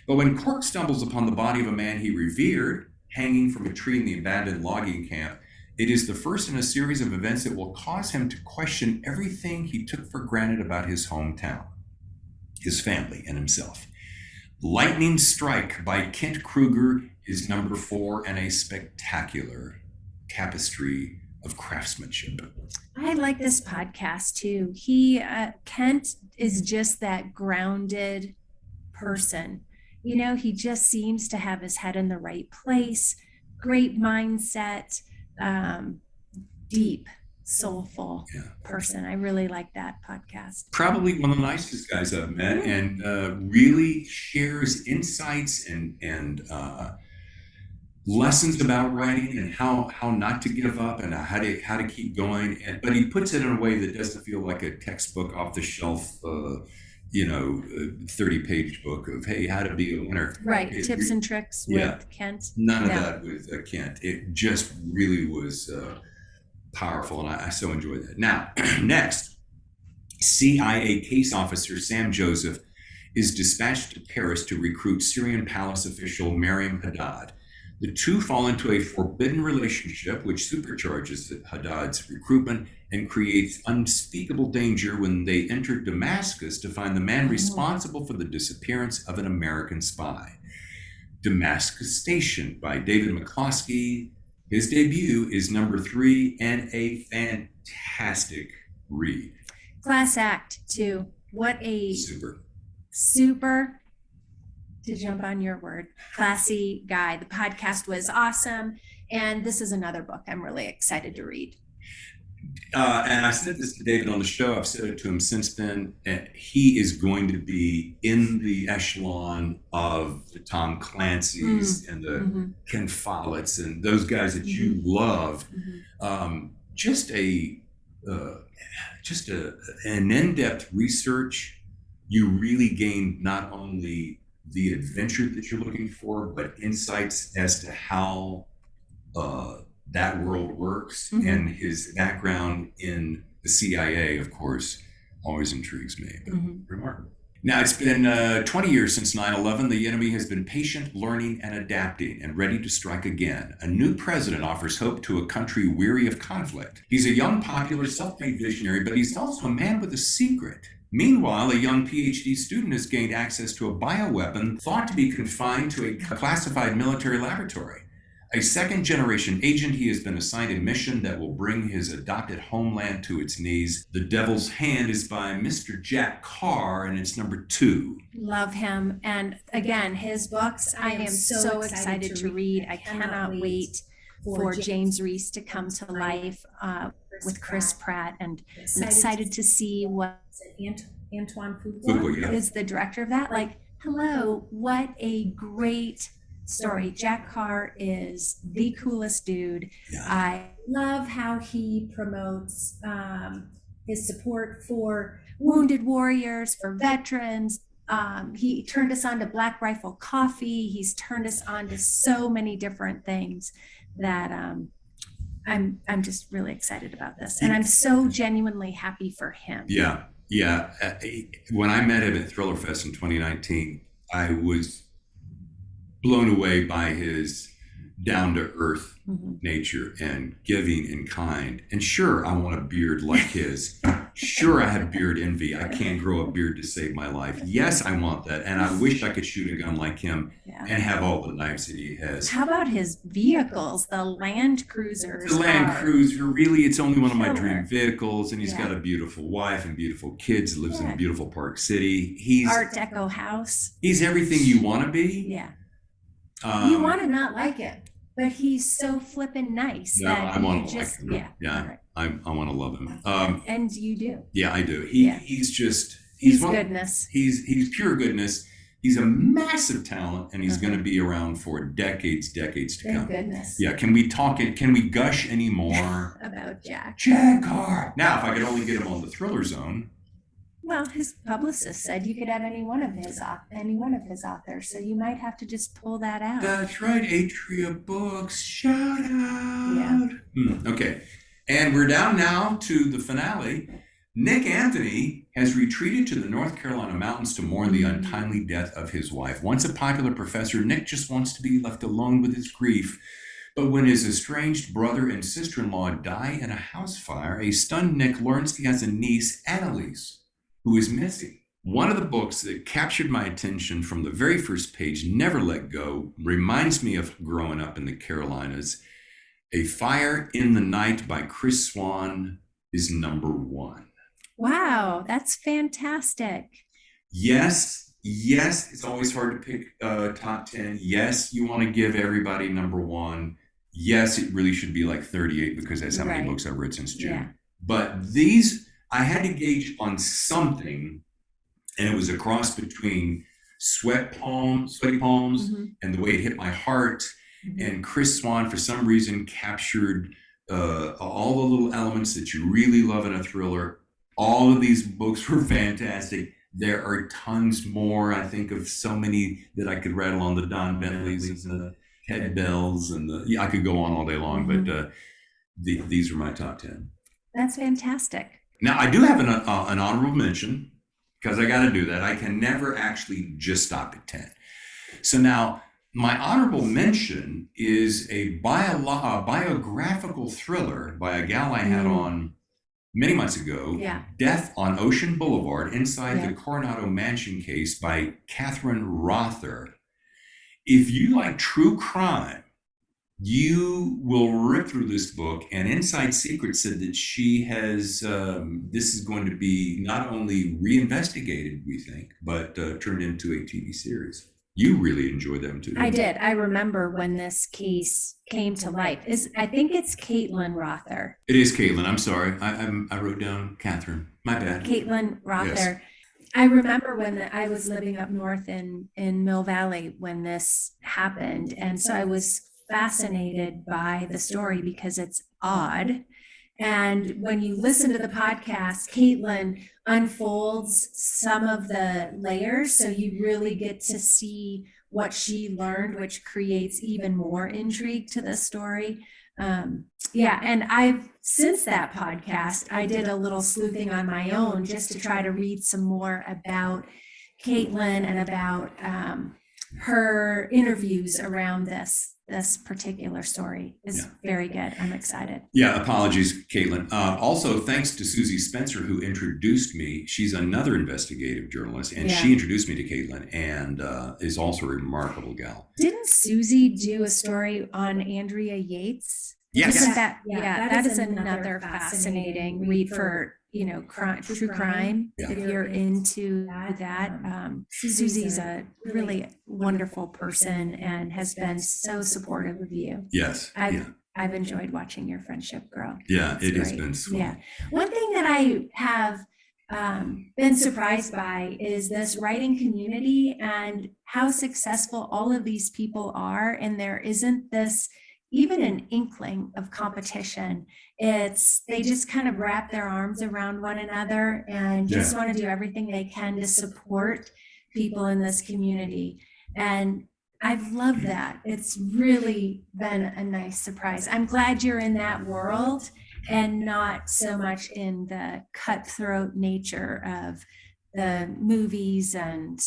[SPEAKER 3] But when Cork stumbles upon the body of a man he revered, hanging from a tree in the abandoned logging camp, it is the first in a series of events that will cause him to question everything he took for granted about his hometown, his family, and himself. Lightning Strike by Kent Kruger is number 4 and a spectacular tapestry of craftsmanship.
[SPEAKER 2] I like this podcast too. Kent is just that grounded person. You know, he just seems to have his head in the right place, great mindset, deep, soulful person. I really like that podcast.
[SPEAKER 3] Probably one of the nicest guys I've met, and really shares insights and lessons about writing and how not to give up and how to keep going. But he puts it in a way that doesn't feel like a textbook off the shelf, 30-page book of, hey, how to be a winner.
[SPEAKER 2] Right. Tips and tricks with Kent.
[SPEAKER 3] None of that with Kent. It just really was powerful, and I so enjoyed that. Now, next, CIA case officer Sam Joseph is dispatched to Paris to recruit Syrian palace official Mariam Haddad. The two fall into a forbidden relationship, which supercharges Haddad's recruitment and creates unspeakable danger when they enter Damascus to find the man responsible for the disappearance of an American spy. Damascus Station by David McCloskey. His debut is number 3 and a fantastic read.
[SPEAKER 2] Class act too. What a super, to jump on your word, classy guy. The podcast was awesome. And this is another book I'm really excited to read.
[SPEAKER 3] And I said this to David on the show. I've said it to him since then. He is going to be in the echelon of the Tom Clancy's and the Ken Follett's and those guys that you love. Just an in-depth research. You really gain not only the adventure that you're looking for, but insights as to how that world works, and his background in the CIA, of course, always intrigues me. But remarkable. Now, it's been 20 years since 9/11. The enemy has been patient, learning, and adapting, and ready to strike again. A new president offers hope to a country weary of conflict. He's a young, popular, self-made visionary, but he's also a man with a secret. Meanwhile, a young PhD student has gained access to a bioweapon thought to be confined to a classified military laboratory. A second-generation agent, he has been assigned a mission that will bring his adopted homeland to its knees. The Devil's Hand is by Mr. Jack Carr, and it's number 2.
[SPEAKER 2] Love him. And again, his books, I am so excited to read. I cannot wait for James Reese to come to life with Chris Pratt. And I'm excited to see what
[SPEAKER 4] Antoine Fuqua
[SPEAKER 2] is the director of that. Like, hello, what a great story. Jack Carr is the coolest dude. I
[SPEAKER 4] love how he promotes his support for
[SPEAKER 2] wounded warriors, for veterans. He turned us on to Black Rifle Coffee. He's turned us on to so many different things that I'm just really excited about this. And I'm so genuinely happy for him.
[SPEAKER 3] Yeah. When I met him at Thriller Fest in 2019, I was blown away by his down-to-earth nature and giving and kind. And sure, I want a beard like his. Sure, I have beard envy. I can't grow a beard to save my life. Yes, I want that. And I wish I could shoot a gun like him and have all the knives that he has.
[SPEAKER 2] How about his vehicles, the Land Cruisers?
[SPEAKER 3] The Land Cruiser, really, it's only one of my dream vehicles. And he's got a beautiful wife and beautiful kids, lives in a beautiful Park City. He's
[SPEAKER 2] Art Deco house.
[SPEAKER 3] He's everything you want to be.
[SPEAKER 2] Yeah.
[SPEAKER 4] You want to not like it,
[SPEAKER 2] but he's so flippin' nice.
[SPEAKER 3] No, I want to like him.
[SPEAKER 2] Right.
[SPEAKER 3] I want to love him.
[SPEAKER 2] And you do.
[SPEAKER 3] Yeah, I do. He's
[SPEAKER 2] goodness.
[SPEAKER 3] He's pure goodness. He's a massive talent, and he's going to be around for decades to come.
[SPEAKER 2] Thank goodness.
[SPEAKER 3] Yeah. Can we gush anymore
[SPEAKER 2] about Jack
[SPEAKER 3] Carr? Now, if I could only get him on the Thriller Zone.
[SPEAKER 2] Well, his publicist said you could have any one of his authors, so you might have to just pull that out.
[SPEAKER 3] That's right, Atria Books. Shout out.
[SPEAKER 2] Yeah.
[SPEAKER 3] Okay, and we're down now to the finale. Nick Anthony has retreated to the North Carolina mountains to mourn the untimely death of his wife. Once a popular professor, Nick just wants to be left alone with his grief. But when his estranged brother and sister-in-law die in a house fire, a stunned Nick learns he has a niece, Annalise, who is missing. One of the books that captured my attention from the very first page, Never Let Go, reminds me of growing up in the Carolinas. A Fire in the Night by Chris Swan is number 1.
[SPEAKER 2] Wow, that's fantastic.
[SPEAKER 3] Yes, it's always hard to pick top 10. Yes, you want to give everybody number 1. Yes, it really should be like 38 because that's how many books I've read since June.
[SPEAKER 2] Yeah.
[SPEAKER 3] But these, I had to gauge on something, and it was a cross between Sweaty Palms, and The Way It Hit My Heart. And Chris Swan, for some reason, captured all the little elements that you really love in a thriller. All of these books were fantastic. There are tons more. I think of so many that I could rattle on, the Don Bentleys and the Ted Bells, and I could go on all day long, but these are my top 10.
[SPEAKER 2] That's fantastic.
[SPEAKER 3] Now, I do have an honorable mention, because I got to do that. I can never actually just stop at 10. So now, my honorable mention is a biographical thriller by a gal I had on many months ago, Death on Ocean Boulevard, Inside the Coronado Mansion Case by Catherine Rother. If you like true crime, you will rip through this book. And Inside Secret said that she has, this is going to be not only reinvestigated, we think, but turned into a TV series. You really enjoyed them too.
[SPEAKER 2] I did. I remember when this case came to light. I think it's Caitlin Rother.
[SPEAKER 3] It is Caitlin. I'm sorry. I wrote down Catherine. My bad.
[SPEAKER 2] Caitlin Rother.
[SPEAKER 3] Yes.
[SPEAKER 2] I remember when I was living up north in Mill Valley when this happened. And so I was fascinated by the story because it's odd. And when you listen to the podcast, Caitlin unfolds some of the layers. So you really get to see what she learned, which creates even more intrigue to the story. And since that podcast, I did a little sleuthing on my own just to try to read some more about Caitlin and about her interviews around this particular story is very good. I'm excited.
[SPEAKER 3] Yeah, apologies, Caitlin. Also, thanks to Susie Spencer, who introduced me. She's another investigative journalist, and she introduced me to Caitlin, and is also a remarkable gal.
[SPEAKER 2] Didn't Susie do a story on Andrea Yates?
[SPEAKER 3] Yes.
[SPEAKER 2] That is another fascinating read for true crime.
[SPEAKER 3] Yeah.
[SPEAKER 2] If you're into that, Susie's a really wonderful person and has been so supportive of you.
[SPEAKER 3] Yes.
[SPEAKER 2] I've enjoyed watching your friendship grow.
[SPEAKER 3] Yeah,
[SPEAKER 2] It's
[SPEAKER 3] it
[SPEAKER 2] great.
[SPEAKER 3] has been sweet.
[SPEAKER 2] Yeah. One thing that I have been surprised by is this writing community and how successful all of these people are, and there isn't this even an inkling of competition. They just kind of wrap their arms around one another and just want to do everything they can to support people in this community. And I've loved that. It's really been a nice surprise. I'm glad you're in that world and not so much in the cutthroat nature of the movies and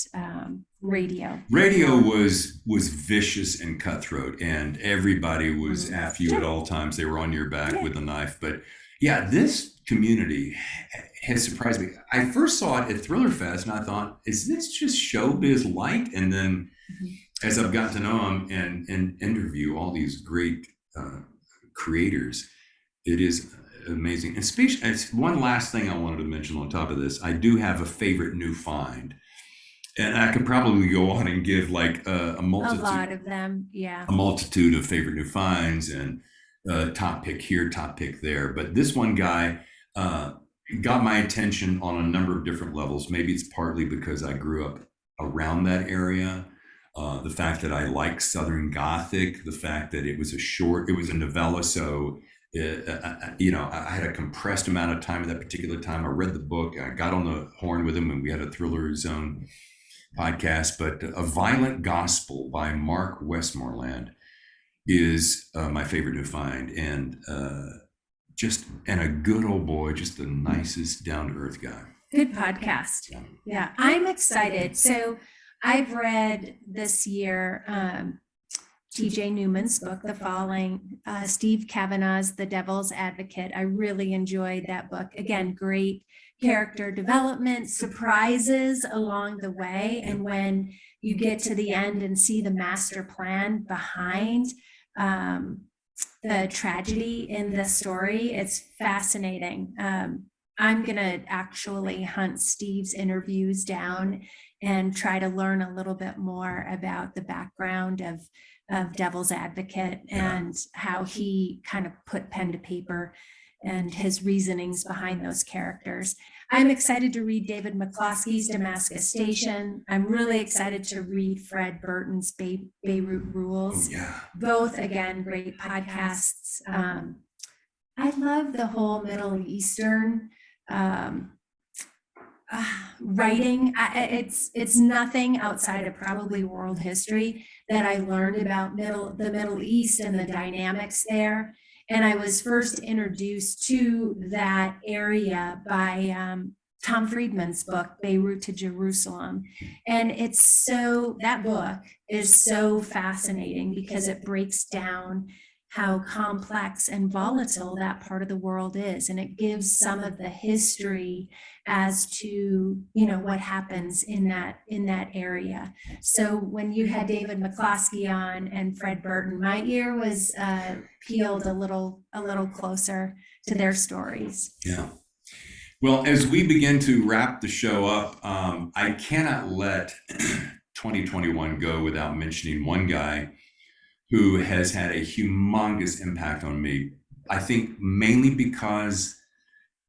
[SPEAKER 2] radio.
[SPEAKER 3] Radio was vicious and cutthroat, and everybody was after you at all times. They were on your back with a knife. But yeah, this community has surprised me. I first saw it at Thriller Fest, and I thought, is this just showbiz light? And then as I've gotten to know them and interview all these great creators, it is amazing. And one last thing I wanted to mention on top of this, I do have a favorite new find. And I could probably go on and give like a multitude.
[SPEAKER 2] A lot of them, yeah.
[SPEAKER 3] A multitude of favorite new finds and top pick here, top pick there. But this one guy got my attention on a number of different levels. Maybe it's partly because I grew up around that area. The fact that I like Southern Gothic, the fact that it was a novella, so I had a compressed amount of time at that particular time. I read the book, I got on the horn with him, and we had a Thriller Zone podcast. But A Violent Gospel by Mark Westmoreland is my favorite new find, and a good old boy, just the nicest, down to earth guy.
[SPEAKER 2] Good podcast. Yeah, I'm excited. So I've read this year T.J. Newman's book, The Falling, Steve Kavanaugh's The Devil's Advocate. I really enjoyed that book. Again, great character development, surprises along the way. And when you get to the end and see the master plan behind the tragedy in the story, it's fascinating. I'm going to actually hunt Steve's interviews down and try to learn a little bit more about the background of Devil's Advocate and how he kind of put pen to paper and his reasonings behind those characters. I'm excited to read David McCloskey's Damascus Station. I'm really excited to read Fred Burton's Beirut Rules. Both, again, great podcasts. I love the whole Middle Eastern writing. It's nothing outside of probably world history that I learned about the Middle East and the dynamics there. And I was first introduced to that area by Tom Friedman's book, Beirut to Jerusalem. And that book is so fascinating because it breaks down how complex and volatile that part of the world is. And it gives some of the history as to, what happens in that area. So when you had David McCloskey on and Fred Burton, my ear was peeled a little closer to their stories.
[SPEAKER 3] Yeah. Well, as we begin to wrap the show up, I cannot let 2021 go without mentioning one guy who has had a humongous impact on me. I think mainly because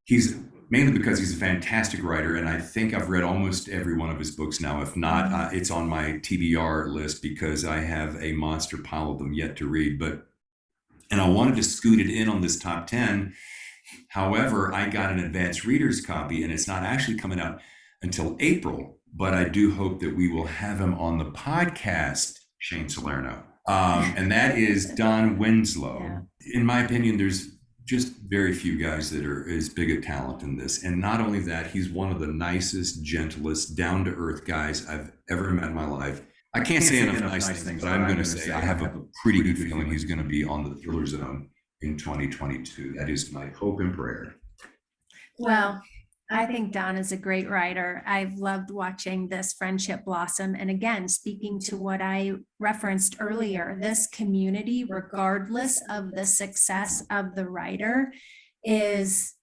[SPEAKER 3] he's a fantastic writer, and I think I've read almost every one of his books now. If not, it's on my TBR list because I have a monster pile of them yet to read. And I wanted to scoot it in on this top 10. However, I got an advanced reader's copy, and it's not actually coming out until April, but I do hope that we will have him on the podcast, Shane Salerno. And that is Don Winslow. Yeah. In my opinion, there's just very few guys that are as big a talent in this. And not only that, he's one of the nicest, gentlest, down-to-earth guys I've ever met in my life. I can't say enough nice things, but I'm going to say I have a pretty good feeling he's going to be on the Thriller Zone in 2022. That is my hope and prayer.
[SPEAKER 2] Well, I think Don is a great writer. I've loved watching this friendship blossom. And again, speaking to what I referenced earlier, this community, regardless of the success of the writer, is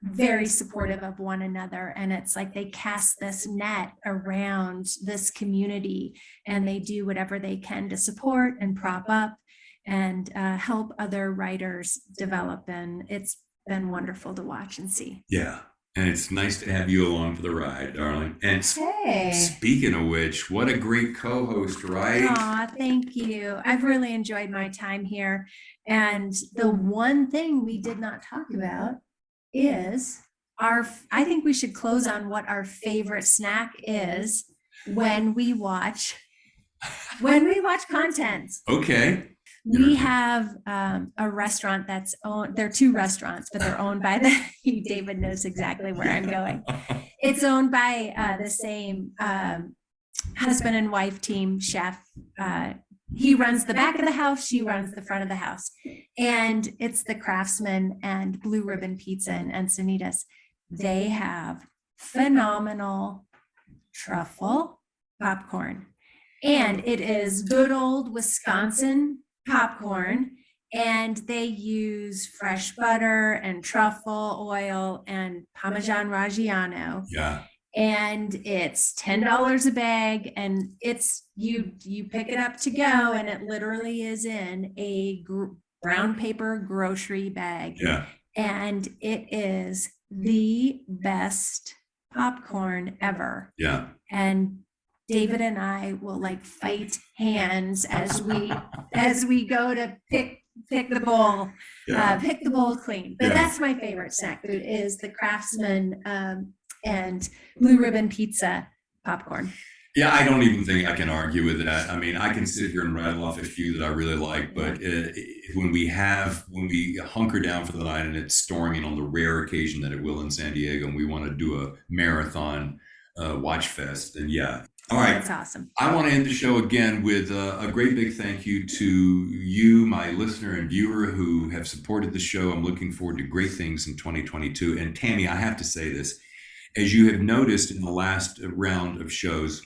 [SPEAKER 2] very supportive of one another. And it's like they cast this net around this community and they do whatever they can to support and prop up and help other writers develop. And it's been wonderful to watch and see.
[SPEAKER 3] Yeah. And it's nice to have you along for the ride, darling. And speaking of which, what a great co-host, right?
[SPEAKER 2] Aw, thank you. I've really enjoyed my time here. And the one thing we did not talk about is I think we should close on what our favorite snack is when we watch content.
[SPEAKER 3] Okay.
[SPEAKER 2] We have a restaurant that's owned, there are two restaurants, but they're owned by David knows exactly where I'm going. It's owned by the same husband and wife team chef. He runs the back of the house, she runs the front of the house. And it's the Craftsmen and Blue Ribbon Pizza in Encinitas. They have phenomenal truffle popcorn. And it is good old Wisconsin popcorn, and they use fresh butter and truffle oil and Parmesan Reggiano.
[SPEAKER 3] Yeah.
[SPEAKER 2] And it's $10 a bag, and it's you pick it up to go, and it literally is in a brown paper grocery bag.
[SPEAKER 3] Yeah.
[SPEAKER 2] And it is the best popcorn ever.
[SPEAKER 3] Yeah.
[SPEAKER 2] And David and I will like fight hands as we go to pick pick the bowl,
[SPEAKER 3] Yeah.
[SPEAKER 2] pick the bowl clean. But
[SPEAKER 3] Yeah.
[SPEAKER 2] that's my favorite snack food is the Craftsman and Blue Ribbon Pizza popcorn.
[SPEAKER 3] Yeah, I don't even think I can argue with that. I mean, I can sit here and rattle off a few that I really like, but when we hunker down for the night and it's storming on the rare occasion that it will in San Diego, and we want to do a marathon watch fest, then yeah. All right.
[SPEAKER 2] That's awesome.
[SPEAKER 3] I want to end the show again with a great big thank you to you, my listener and viewer, who have supported the show. I'm looking forward to great things in 2022. And Tammy, I have to say this, as you have noticed in the last round of shows,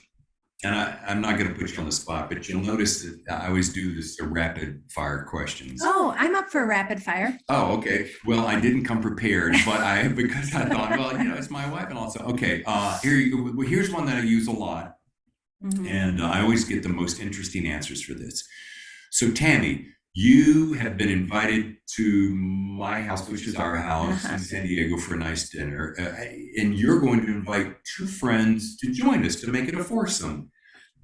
[SPEAKER 3] and I'm not going to put you on the spot, but you'll notice that I always do this rapid fire questions.
[SPEAKER 2] Oh, I'm up for rapid fire.
[SPEAKER 3] Oh, okay. Well, I didn't come prepared, but because I thought, well, it's my wife and also, okay. Here's one that I use a lot. Mm-hmm. And I always get the most interesting answers for this. So Tammy, you have been invited to my house, which is our house in San Diego, for a nice dinner. And you're going to invite two friends to join us to make it a foursome,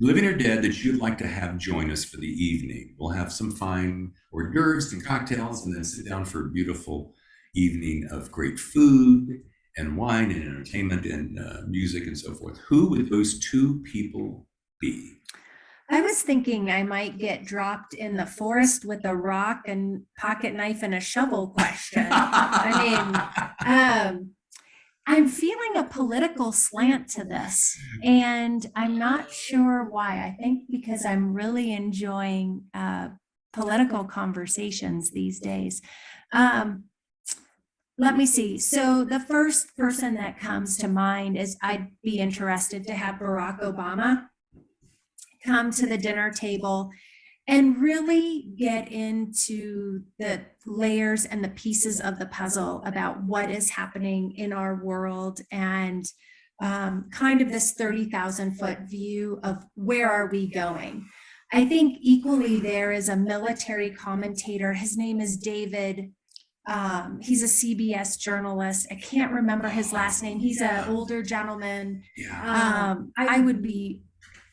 [SPEAKER 3] living or dead, that you'd like to have join us for the evening. We'll have some fine hors d'oeuvres and cocktails and then sit down for a beautiful evening of great food and wine and entertainment and music and so forth. Who would those two people be?
[SPEAKER 2] I was thinking I might get dropped in the forest with a rock and pocket knife and a shovel question. I mean, I'm feeling a political slant to this, and I'm not sure why. I think because I'm really enjoying political conversations these days. Let me see. So the first person that comes to mind is I'd be interested to have Barack Obama come to the dinner table and really get into the layers and the pieces of the puzzle about what is happening in our world and kind of this 30,000 foot view of where are we going. I think equally there is a military commentator. His name is David. He's a CBS journalist. I can't remember his last name. He's an older gentleman.
[SPEAKER 3] Yeah.
[SPEAKER 2] I would be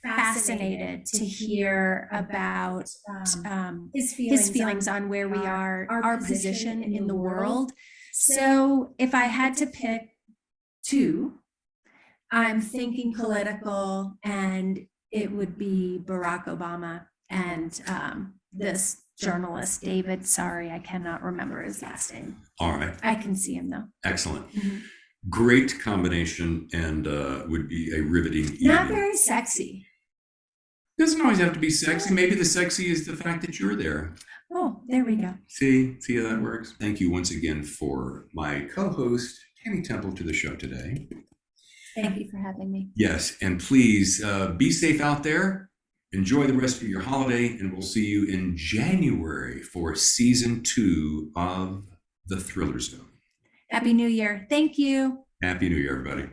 [SPEAKER 2] fascinated to hear about his feelings on where we are, our position in the world. So if I had to pick two, I'm thinking political, and it would be Barack Obama and this journalist, David. Sorry, I cannot remember his last name.
[SPEAKER 3] All right.
[SPEAKER 2] I can see him though.
[SPEAKER 3] Excellent.
[SPEAKER 2] Mm-hmm.
[SPEAKER 3] Great combination, and would be a riveting evening.
[SPEAKER 2] Not very sexy.
[SPEAKER 3] Doesn't always have to be sexy. Maybe the sexy is the fact that you're there.
[SPEAKER 2] Oh, there we go.
[SPEAKER 3] See how that works? Thank you once again for my co-host, Tammy Temple, to the show today.
[SPEAKER 2] Thank you for having me.
[SPEAKER 3] Yes, and please be safe out there. Enjoy the rest of your holiday, and we'll see you in January for season 2 of The Thriller Zone.
[SPEAKER 2] Happy New Year. Thank you.
[SPEAKER 3] Happy New Year, everybody.